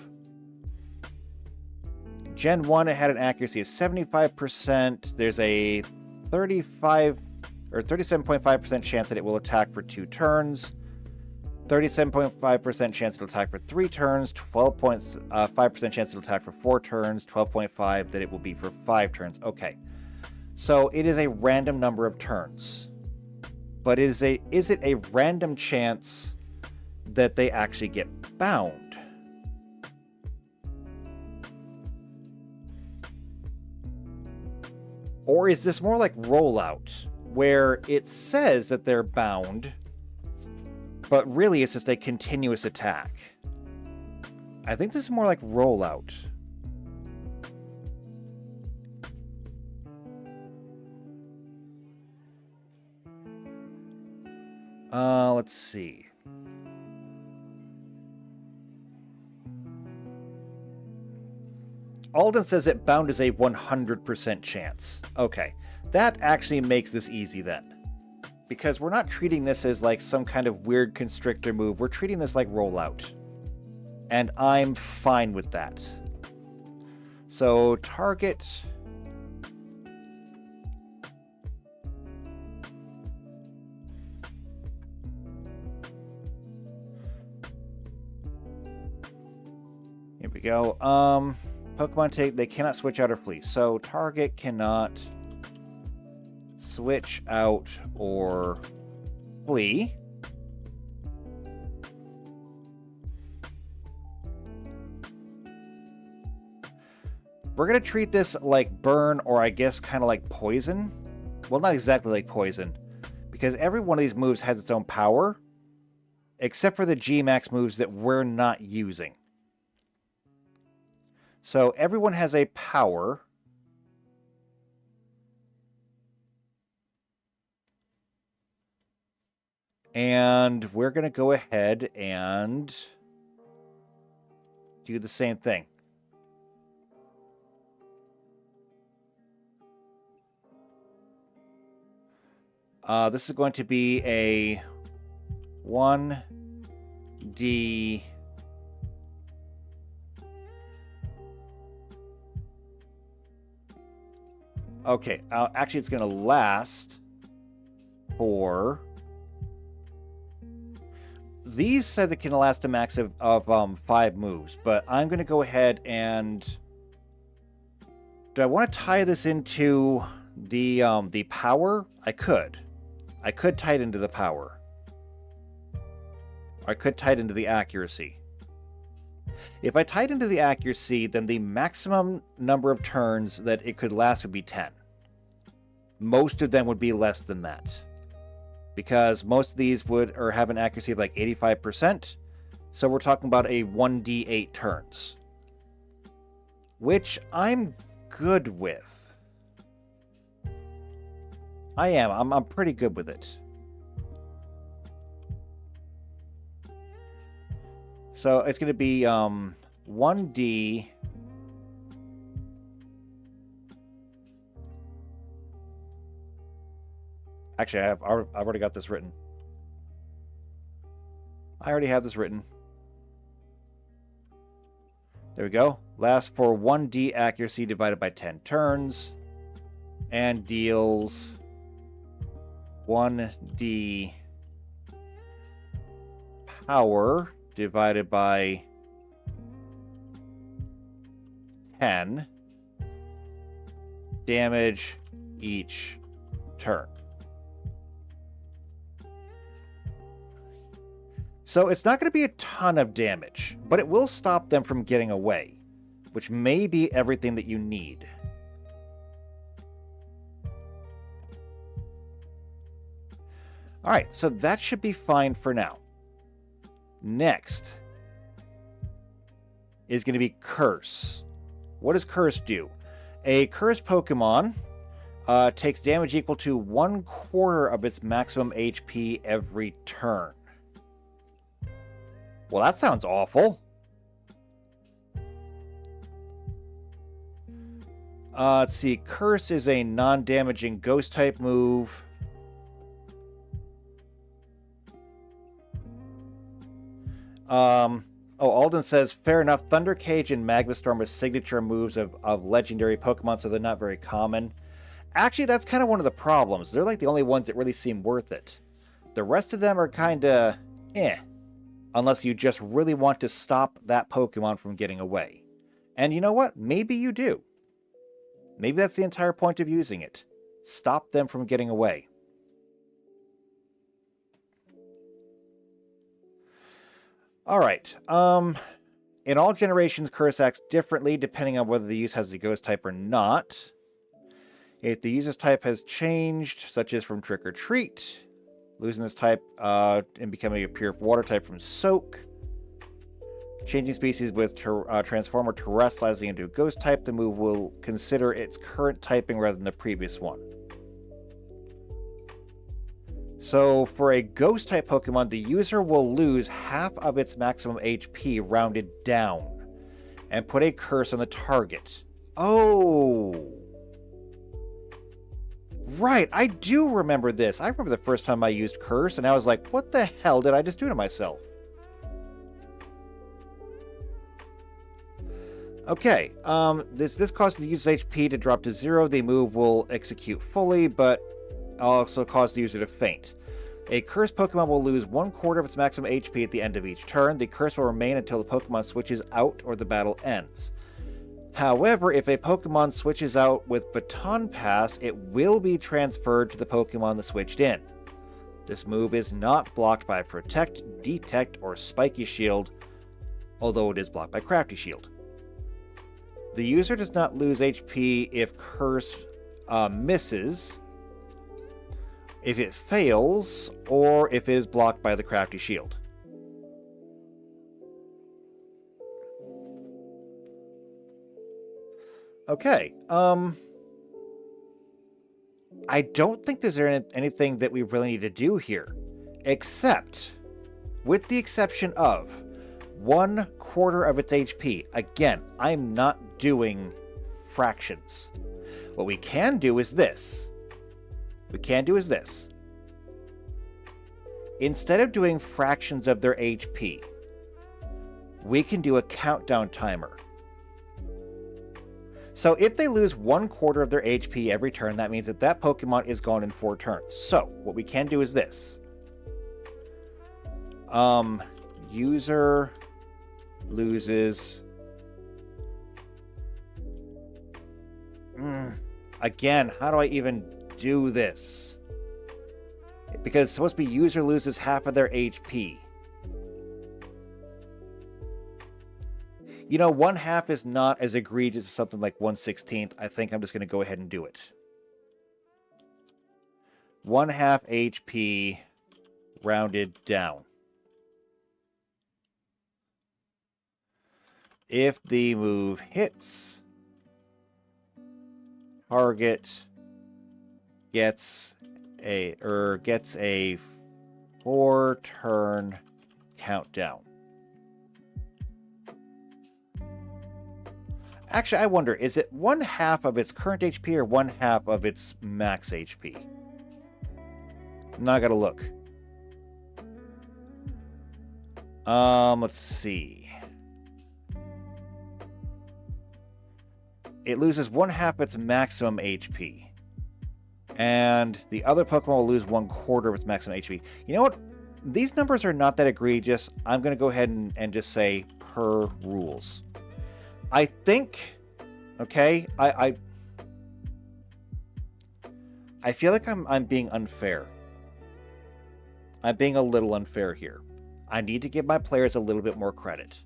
Gen 1, it had an accuracy of 75%. There's a 37.5% chance that it will attack for 2 turns. 37.5% chance it'll attack for 3 turns. 12.5% chance it'll attack for 4 turns. 12.5% that it will be for 5 turns. Okay. So it is a random number of turns. But is it a random chance that they actually get bound? Or is this more like rollout, where it says that they're bound, but really it's just a continuous attack? I think this is more like rollout. Let's see. Alden says that bound is a 100% chance. Okay, that actually makes this easy then. Because we're not treating this as like some kind of weird constrictor move. We're treating this like rollout. And I'm fine with that. So, target. Here we go. Pokemon they cannot switch out or flee. So target cannot switch out or flee. We're going to treat this like burn, or I guess kind of like poison. Well, not exactly like poison, because every one of these moves has its own power, except for the G-Max moves that we're not using. So everyone has a power. And we're going to go ahead and do the same thing. This is going to be a 1d. Okay, actually it's going to last for... These said it can last a max of 5 moves, but I'm going to go ahead and... Do I want to tie this into the power? I could. I could tie it into the power. I could tie it into the accuracy. If I tied into the accuracy, then the maximum number of turns that it could last would be 10. Most of them would be less than that, because most of these would have an accuracy of like 85%. So we're talking about a 1d8 turns, which I'm good with. I am. I'm pretty good with it. So it's going to be 1d. Actually, I've already got this written. I already have this written. There we go. Lasts for 1d accuracy divided by 10 turns. And deals 1d power divided by 10 damage each turn. So it's not going to be a ton of damage, but it will stop them from getting away, which may be everything that you need. Alright, so that should be fine for now. Next is going to be Curse. What does Curse do? A Curse Pokemon takes damage equal to 1/4 of its maximum HP every turn. Well, that sounds awful. Let's see. Curse is a non-damaging Ghost-type move. Alden says, fair enough. Thunder Cage and Magma Storm are signature moves of legendary Pokemon, so they're not very common. Actually, that's kind of one of the problems. They're like the only ones that really seem worth it. The rest of them are kind of unless you just really want to stop that Pokemon from getting away. And you know what? Maybe you do. Maybe that's the entire point of using it. Stop them from getting away. Alright. In all generations, Curse acts differently depending on whether the use has the Ghost type or not. If the user's type has changed, such as from Trick or Treat, losing this type and becoming a pure water type from Soak, changing species with Transform or Terrestrializing into a Ghost type, the move will consider its current typing rather than the previous one. So for a Ghost type Pokemon, the user will lose half of its maximum HP rounded down and put a curse on the target. Oh! Right, I do remember this. I remember the first time I used Curse, and I was like, what the hell did I just do to myself? Okay, this causes the user's HP to drop to 0. The move will execute fully, but also cause the user to faint. A Curse Pokemon will lose 1/4 of its maximum HP at the end of each turn. The Curse will remain until the Pokemon switches out or the battle ends. However, if a Pokemon switches out with Baton Pass, it will be transferred to the Pokemon that switched in. This move is not blocked by Protect, Detect, or Spiky Shield, although it is blocked by Crafty Shield. The user does not lose HP if Curse misses, if it fails, or if it is blocked by the Crafty Shield. Okay, I don't think there's anything that we really need to do here, except, with the exception of 1/4 of its HP. Again, I'm not doing fractions. What we can do is this. instead of doing fractions of their HP, we can do a countdown timer. So if they lose 1/4 of their HP every turn, that means that that Pokemon is gone in 4 turns. So what we can do is this. User loses... Again, how do I even do this? Because it's supposed to be user loses half of their HP. You know, 1/2 is not as egregious as something like 1/16. I think I'm just going to go ahead and do it. 1/2 HP rounded down. If the move hits, target gets a 4-turn countdown. Actually, I wonder, is it 1/2 of its current HP or 1/2 of its max HP? Now I gotta look. Let's see. It loses 1/2 its maximum HP. And the other Pokemon will lose 1/4 of its maximum HP. You know what? These numbers are not that egregious. I'm going to go ahead and just say per rules. I think, okay, I feel like I'm being unfair. I'm being a little unfair here. I need to give my players a little bit more credit.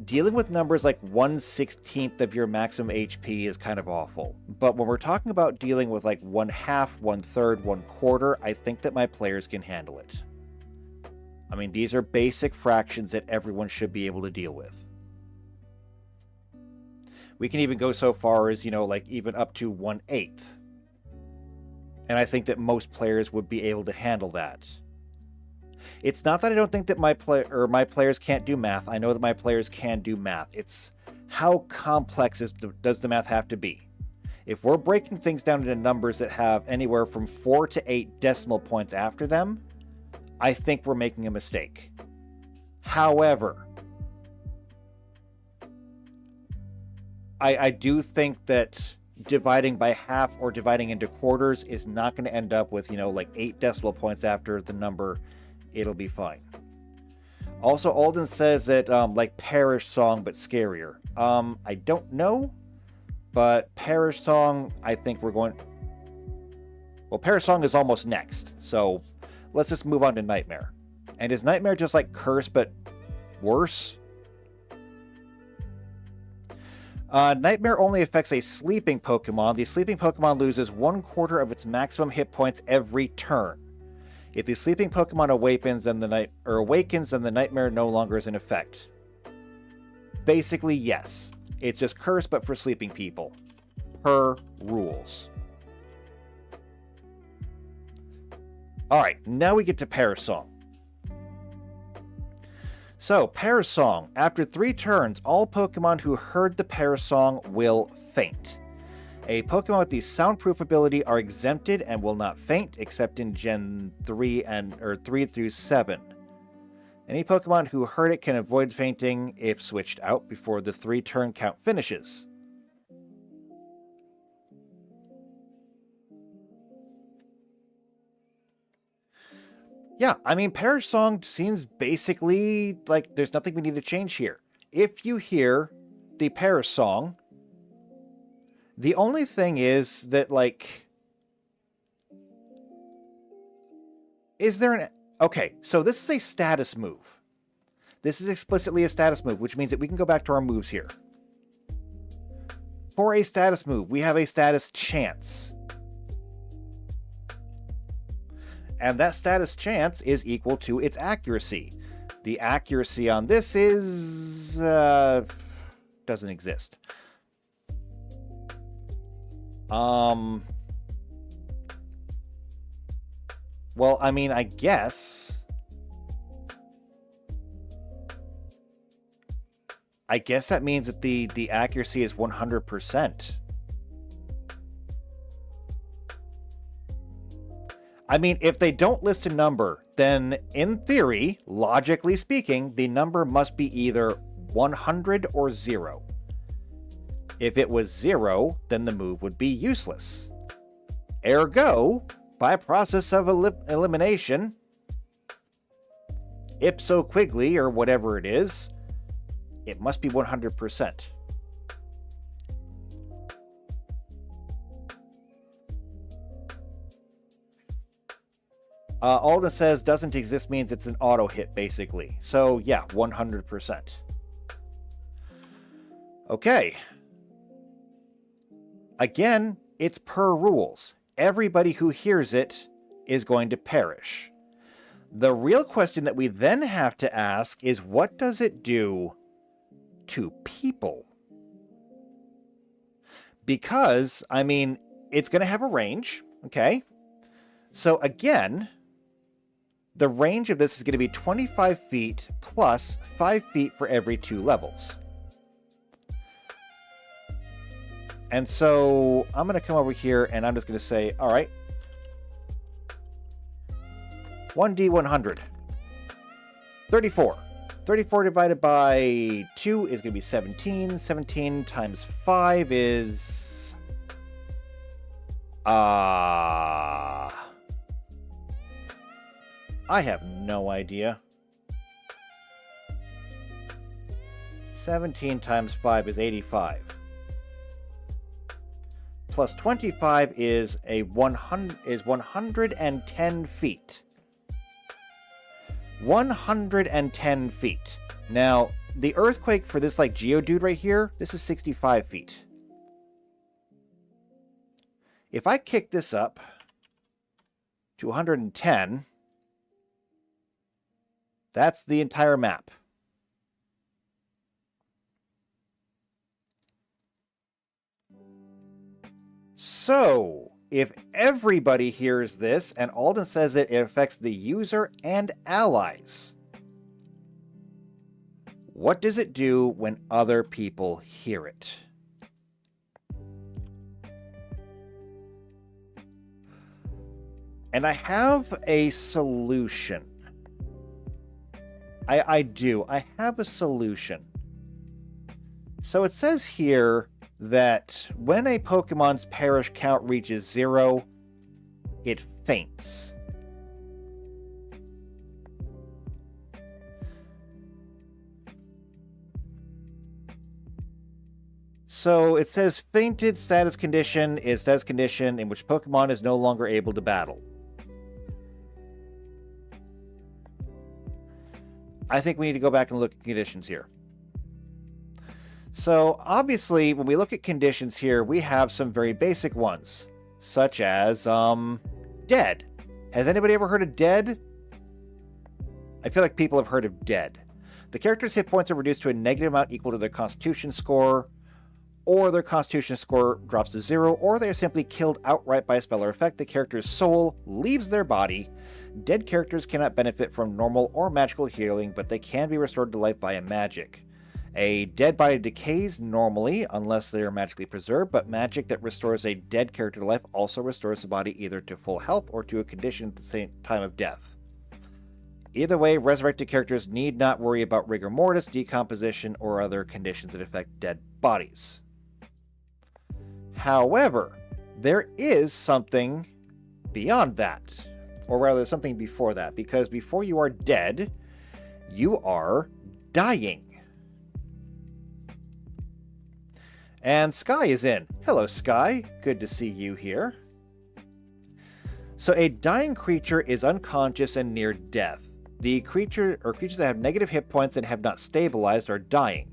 Dealing with numbers like 1/16 of your maximum HP is kind of awful. But when we're talking about dealing with like 1/2, 1/3, 1/4, I think that my players can handle it. I mean, these are basic fractions that everyone should be able to deal with. We can even go so far as, you know, like even up to 1/8. And I think that most players would be able to handle that. It's not that I don't think that my players can't do math. I know that my players can do math. It's how complex does the math have to be? If we're breaking things down into numbers that have anywhere from 4 to 8 decimal points after them, I think we're making a mistake. However, I do think that dividing by half or dividing into quarters is not going to end up with, you know, like 8 decimal points after the number. It'll be fine. Also, Alden says that like Parish Song, but scarier. I don't know, but Parish Song, I think we're going... Well, Parish Song is almost next, so let's just move on to Nightmare. And is Nightmare just like Curse, but worse? Nightmare only affects a sleeping Pokemon. The sleeping Pokemon loses 1/4 of its maximum hit points every turn. If the sleeping Pokemon awakens, then the Nightmare no longer is in effect. Basically, yes. It's just Curse, but for sleeping people. Per rules. Alright, now we get to Parish Song. So, Parish Song. After 3 turns, all Pokemon who heard the Parish Song will faint. A Pokemon with the soundproof ability are exempted and will not faint, except in Gen 3 3 through 7. Any Pokemon who heard it can avoid fainting if switched out before the 3-turn count finishes. Yeah, I mean, Parish Song seems basically like there's nothing we need to change here. If you hear the Parish Song, the only thing is that, like... Is there an... Okay, so this is a status move. This is explicitly a status move, which means that we can go back to our moves here. For a status move, we have a status chance. And that status chance is equal to its accuracy. The accuracy on this is... doesn't exist. Well, I mean, I guess that means that the accuracy is 100%. I mean, if they don't list a number, then in theory, logically speaking, the number must be either 100 or 0. If it was 0, then the move would be useless. Ergo, by process of elimination, ipso quiggly, or whatever it is, it must be 100%. Alden says doesn't exist means it's an auto hit, basically. So, yeah, 100%. Okay. Again, it's per rules. Everybody who hears it is going to perish. The real question that we then have to ask is, what does it do to people? Because, I mean, it's going to have a range, okay? So again, the range of this is going to be 25 feet plus 5 feet for every 2 levels. And so I'm going to come over here and I'm just going to say, all right, 1d100, 34. 34 divided by 2 is going to be 17. 17 times 5 is... I have no idea. 17 times 5 is 85. Plus 25 is 110 feet. 110 feet. Now, the earthquake for this like Geodude right here, this is 65 feet. If I kick this up to 110, that's the entire map. So, if everybody hears this, and Alden says it affects the user and allies, what does it do when other people hear it? And I have a solution. I do. I have a solution. So it says here that when a Pokemon's perish count reaches 0, it faints. So it says fainted status condition is status condition in which Pokemon is no longer able to battle. I think we need to go back and look at conditions here. So obviously, when we look at conditions here, we have some very basic ones, such as dead. Has anybody ever heard of dead? I feel like people have heard of dead. The character's hit points are reduced to a negative amount equal to their constitution score, or their constitution score drops to 0, or they are simply killed outright by a spell or effect. The character's soul leaves their body. Dead characters cannot benefit from normal or magical healing, but they can be restored to life by a magic. A dead body decays normally, unless they are magically preserved, but magic that restores a dead character to life also restores the body either to full health or to a condition at the same time of death. Either way, resurrected characters need not worry about rigor mortis, decomposition, or other conditions that affect dead bodies. However, there is something beyond that, or rather something before that, because before you are dead, you are dying. And Sky is in. Hello, Sky. Good to see you here. So a dying creature is unconscious and near death. The creature or creatures that have negative hit points and have not stabilized are dying.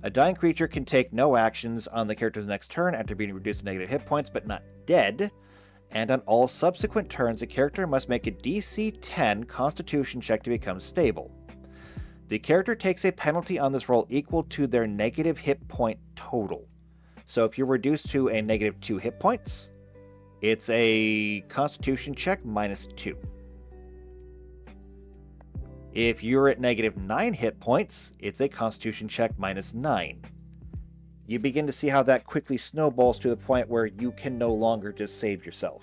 A dying creature can take no actions on the character's next turn after being reduced to negative hit points but not dead. And on all subsequent turns, a character must make a DC 10 Constitution check to become stable. The character takes a penalty on this roll equal to their negative hit point total. So if you're reduced to a negative 2 hit points, it's a Constitution check minus 2. If you're at negative 9 hit points, it's a Constitution check minus 9. You begin to see how that quickly snowballs to the point where you can no longer just save yourself.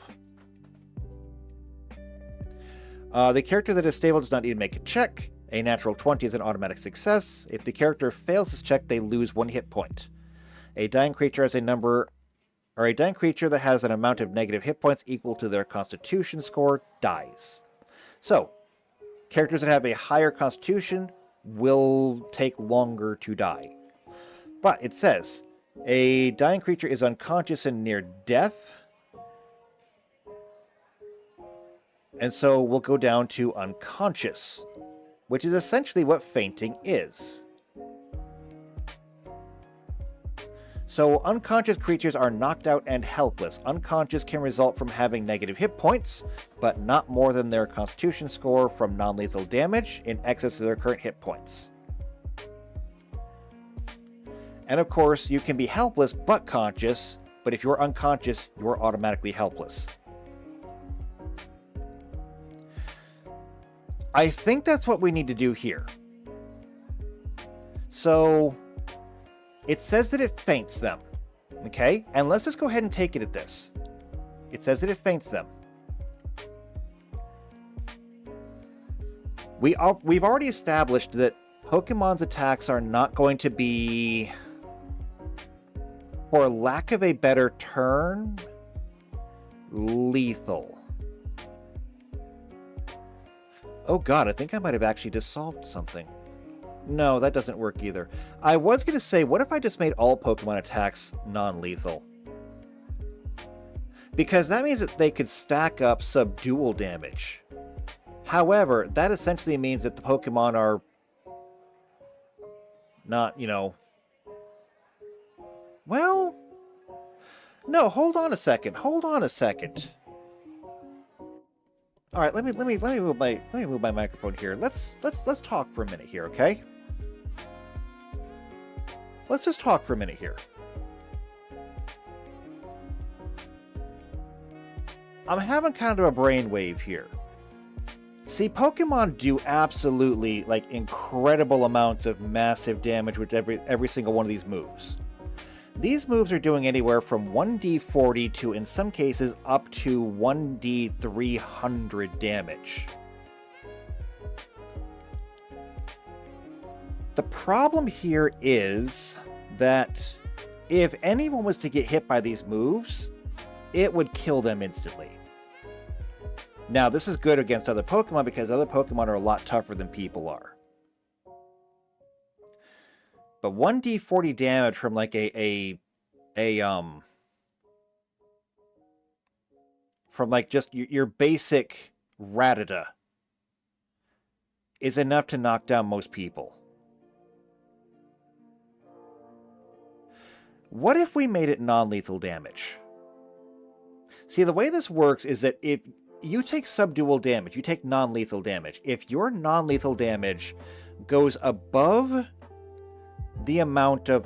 The character that is stable does not need to make a check. A natural 20 is an automatic success. If the character fails this check, they lose 1 hit point. A dying creature has a number, or a dying creature that has an amount of negative hit points equal to their Constitution score dies. So, characters that have a higher Constitution will take longer to die. But it says, a dying creature is unconscious and near death. And so we'll go down to unconscious, which is essentially what fainting is. So unconscious creatures are knocked out and helpless. Unconscious can result from having negative hit points, but not more than their Constitution score from non-lethal damage in excess of their current hit points. And of course, you can be helpless but conscious, but if you're unconscious, you're automatically helpless. I think that's what we need to do here. So, it says that it faints them, okay? And let's just go ahead and take it at this. It says that it faints them. We've already established that Pokemon's attacks are not going to be, for lack of a better term, lethal. Oh god, I think I might have actually just solved something. No, that doesn't work either. I was going to say, what if I just made all Pokemon attacks non-lethal? Because that means that they could stack up subdual damage. However, that essentially means that the Pokemon are not, well, no, hold on a second. All right, let me move my microphone here. Let's talk for a minute here, okay? Let's just talk for a minute here. I'm having kind of a brainwave here. See, Pokemon do absolutely incredible amounts of massive damage with every single one of these moves. These moves are doing anywhere from 1d40 to, in some cases, up to 1d300 damage. The problem here is that if anyone was to get hit by these moves, it would kill them instantly. Now, this is good against other Pokemon because other Pokemon are a lot tougher than people are. But 1d40 damage from just your basic Rattata is enough to knock down most people. What if we made it non-lethal damage? See, the way this works is that if you take subdual damage, you take non-lethal damage. If your non-lethal damage goes above the amount of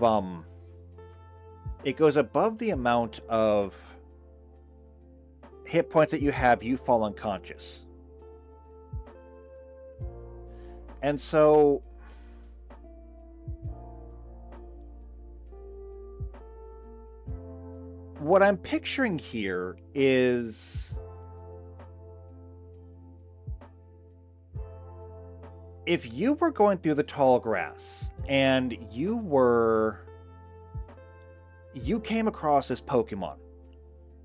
hit points that you have, you fall unconscious. And so what I'm picturing here is if you were going through the tall grass and you came across this Pokemon,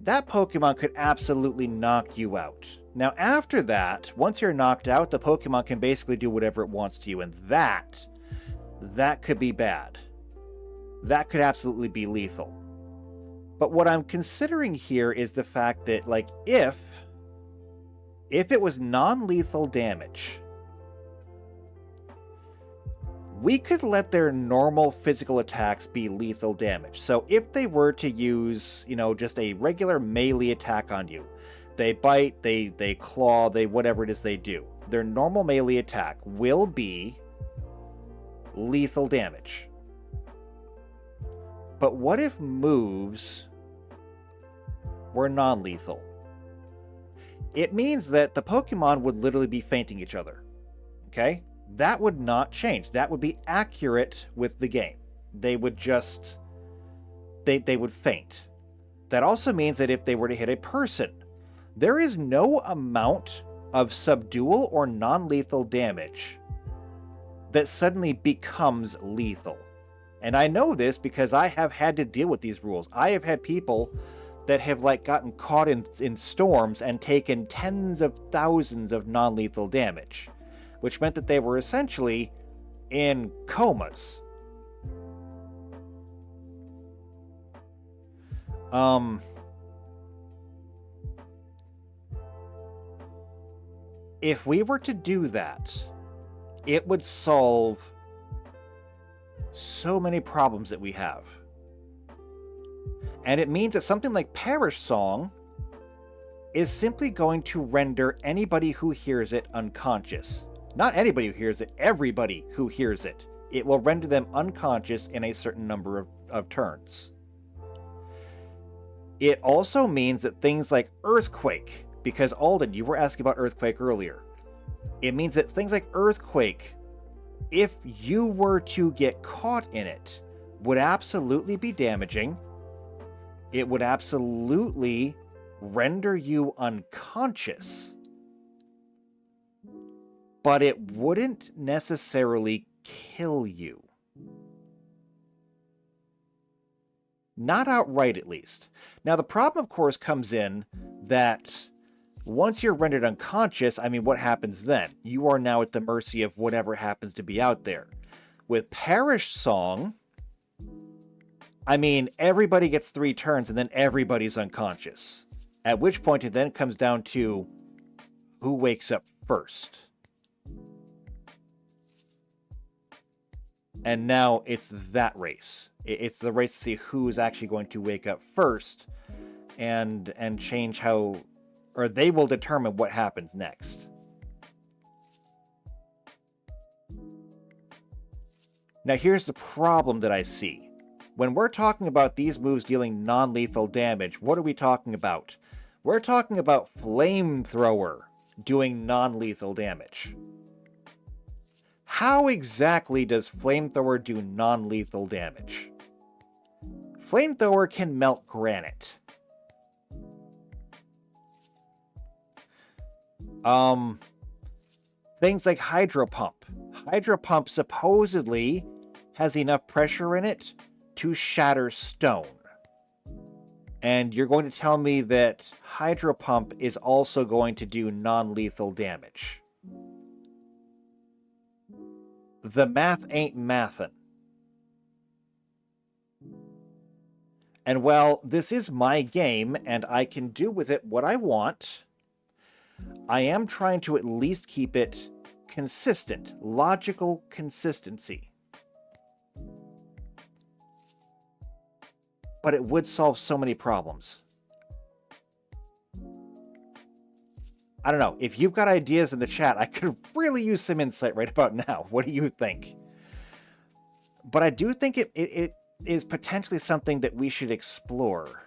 that Pokemon could absolutely knock you out. Now, after that, once you're knocked out, the Pokemon can basically do whatever it wants to you, and that could be bad. That could absolutely be lethal. But what I'm considering here is the fact that, if it was non-lethal damage, we could let their normal physical attacks be lethal damage. So if they were to use, just a regular melee attack on you, they bite, they claw, whatever it is they do, their normal melee attack will be lethal damage. But what if moves were non-lethal? It means that the Pokemon would literally be fainting each other. Okay? That would not change. That would be accurate with the game. They would just... They would faint. That also means that if they were to hit a person, there is no amount of subdual or non-lethal damage that suddenly becomes lethal. And I know this because I have had to deal with these rules. I have had people that have like gotten caught in storms and taken tens of thousands of non-lethal damage, which meant that they were essentially in comas. If we were to do that, it would solve so many problems that we have. And it means that something like Perish Song is simply going to render anybody who hears it unconscious. Not anybody who hears it, everybody who hears it. It will render them unconscious in a certain number of turns. It also means that things like Earthquake, because Alden, you were asking about Earthquake earlier. It means that things like Earthquake, if you were to get caught in it, would absolutely be damaging. It would absolutely render you unconscious. But it wouldn't necessarily kill you. Not outright, at least. Now, the problem, of course, comes in that once you're rendered unconscious, I mean, what happens then? You are now at the mercy of whatever happens to be out there. With Perish Song, I mean, everybody gets 3 turns and then everybody's unconscious. At which point it then comes down to who wakes up first. And now it's that race. It's the race to see who's actually going to wake up first and change how, or they will determine what happens next. Now here's the problem that I see. When we're talking about these moves dealing non-lethal damage, what are we talking about? We're talking about Flamethrower doing non-lethal damage. How exactly does Flamethrower do non-lethal damage? Flamethrower can melt granite. Things like Hydro Pump. Hydro Pump supposedly has enough pressure in it to shatter stone. And you're going to tell me that Hydro Pump is also going to do non-lethal damage. The math ain't mathin'. And while this is my game and I can do with it what I want, I am trying to at least keep it consistent, logical consistency. But it would solve so many problems. I don't know. If you've got ideas in the chat, I could really use some insight right about now. What do you think? But I do think it is potentially something that we should explore.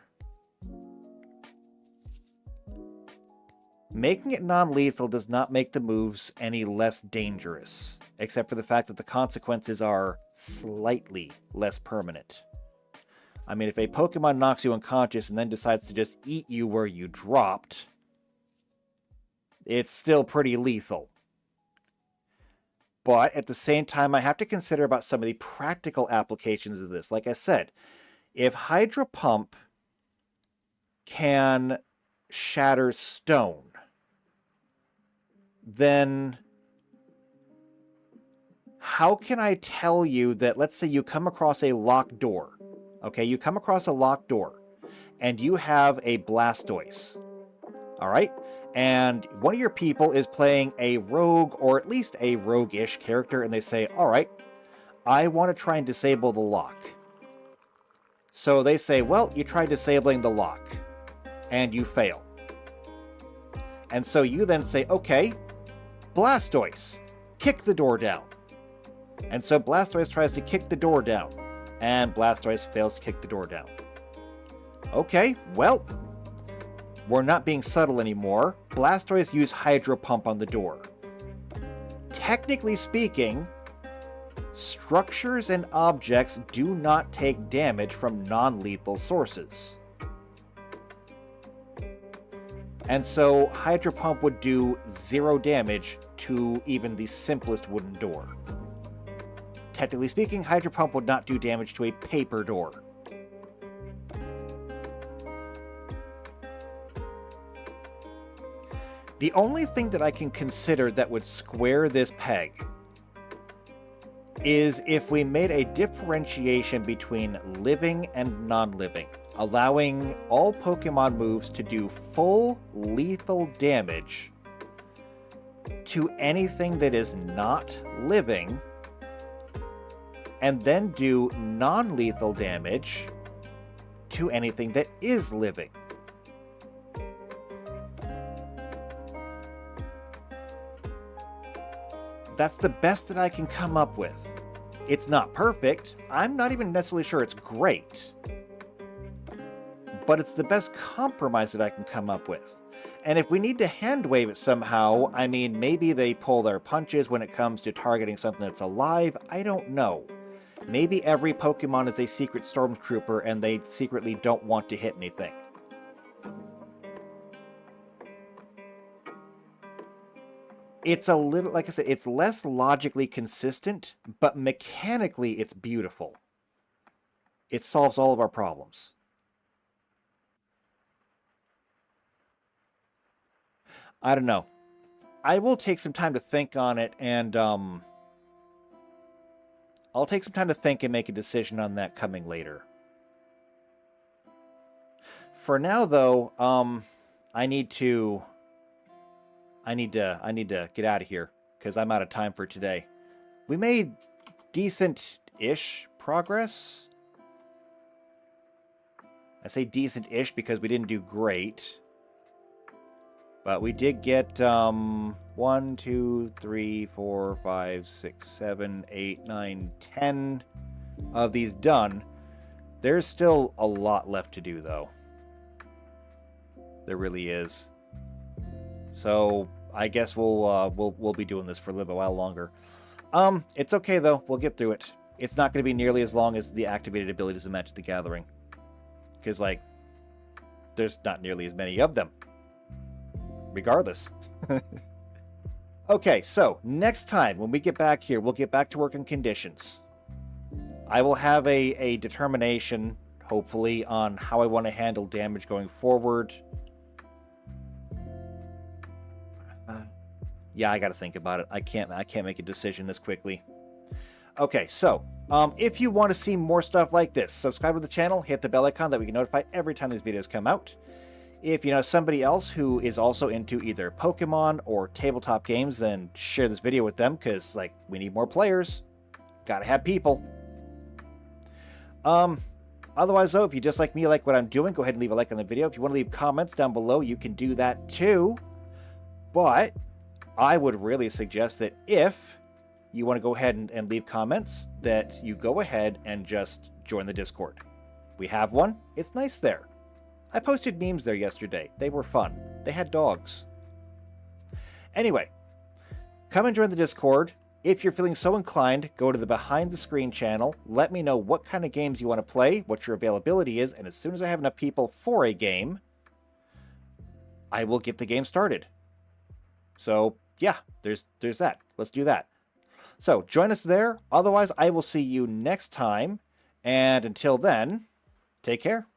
Making it non-lethal does not make the moves any less dangerous, except for the fact that the consequences are slightly less permanent. I mean, if a Pokemon knocks you unconscious and then decides to just eat you where you dropped, it's still pretty lethal. But at the same time, I have to consider about some of the practical applications of this. Like I said, if Hydro Pump can shatter stone, then how can I tell you that, let's say you come across a locked door. Okay, you come across a locked door, and you have a Blastoise. All right? And one of your people is playing a rogue, or at least a roguish character, and they say, all right, I want to try and disable the lock. So they say, well, you try disabling the lock, and you fail. And so you then say, okay, Blastoise, kick the door down. And so Blastoise tries to kick the door down, and Blastoise fails to kick the door down. Okay, well, we're not being subtle anymore. Blastoise used Hydro Pump on the door. Technically speaking, structures and objects do not take damage from non-lethal sources. And so Hydro Pump would do 0 damage to even the simplest wooden door. Technically speaking, Hydro Pump would not do damage to a paper door. The only thing that I can consider that would square this peg is if we made a differentiation between living and non-living, allowing all Pokemon moves to do full lethal damage to anything that is not living, and then do non-lethal damage to anything that is living. That's the best that I can come up with. It's not perfect. I'm not even necessarily sure it's great. But it's the best compromise that I can come up with. And if we need to hand wave it somehow, I mean, maybe they pull their punches when it comes to targeting something that's alive. I don't know. Maybe every Pokemon is a secret Stormtrooper and they secretly don't want to hit anything. It's a little, like I said, it's less logically consistent, but mechanically it's beautiful. It solves all of our problems. I don't know. I will take some time to think on it, and I'll take some time to think and make a decision on that coming later. For now, though, I need to get out of here because I'm out of time for today. We made decent-ish progress. I say decent-ish because we didn't do great. But we did get 1, 2, 3, 4, 5, 6, 7, 8, 9, 10 of these done. There's still a lot left to do, though. There really is. So I guess we'll be doing this for a little while longer. It's okay though. We'll get through it. It's not going to be nearly as long as the activated abilities of Magic the Gathering, because like there's not nearly as many of them. Regardless. Okay, so next time when we get back here, we'll get back to working conditions. I will have a determination, hopefully, on how I want to handle damage going forward. Yeah, I got to think about it. I can't make a decision this quickly. Okay, so if you want to see more stuff like this, subscribe to the channel, hit the bell icon that we get notified every time these videos come out. If you know somebody else who is also into either Pokemon or tabletop games, then share this video with them, because like we need more players. Gotta have people. Otherwise though, if you just like me, like what I'm doing, go ahead and leave a like on the video. If you want to leave comments down below, you can do that too. But I would really suggest that if you want to go ahead and leave comments, that you go ahead and just join the Discord. We have one. It's nice there. I posted memes there yesterday. They were fun. They had dogs. Anyway, come and join the Discord. If you're feeling so inclined, go to the Behind the Screen channel. Let me know what kind of games you want to play, what your availability is, and as soon as I have enough people for a game, I will get the game started. So, yeah, there's that. Let's do that. So, join us there. Otherwise, I will see you next time. And until then, take care.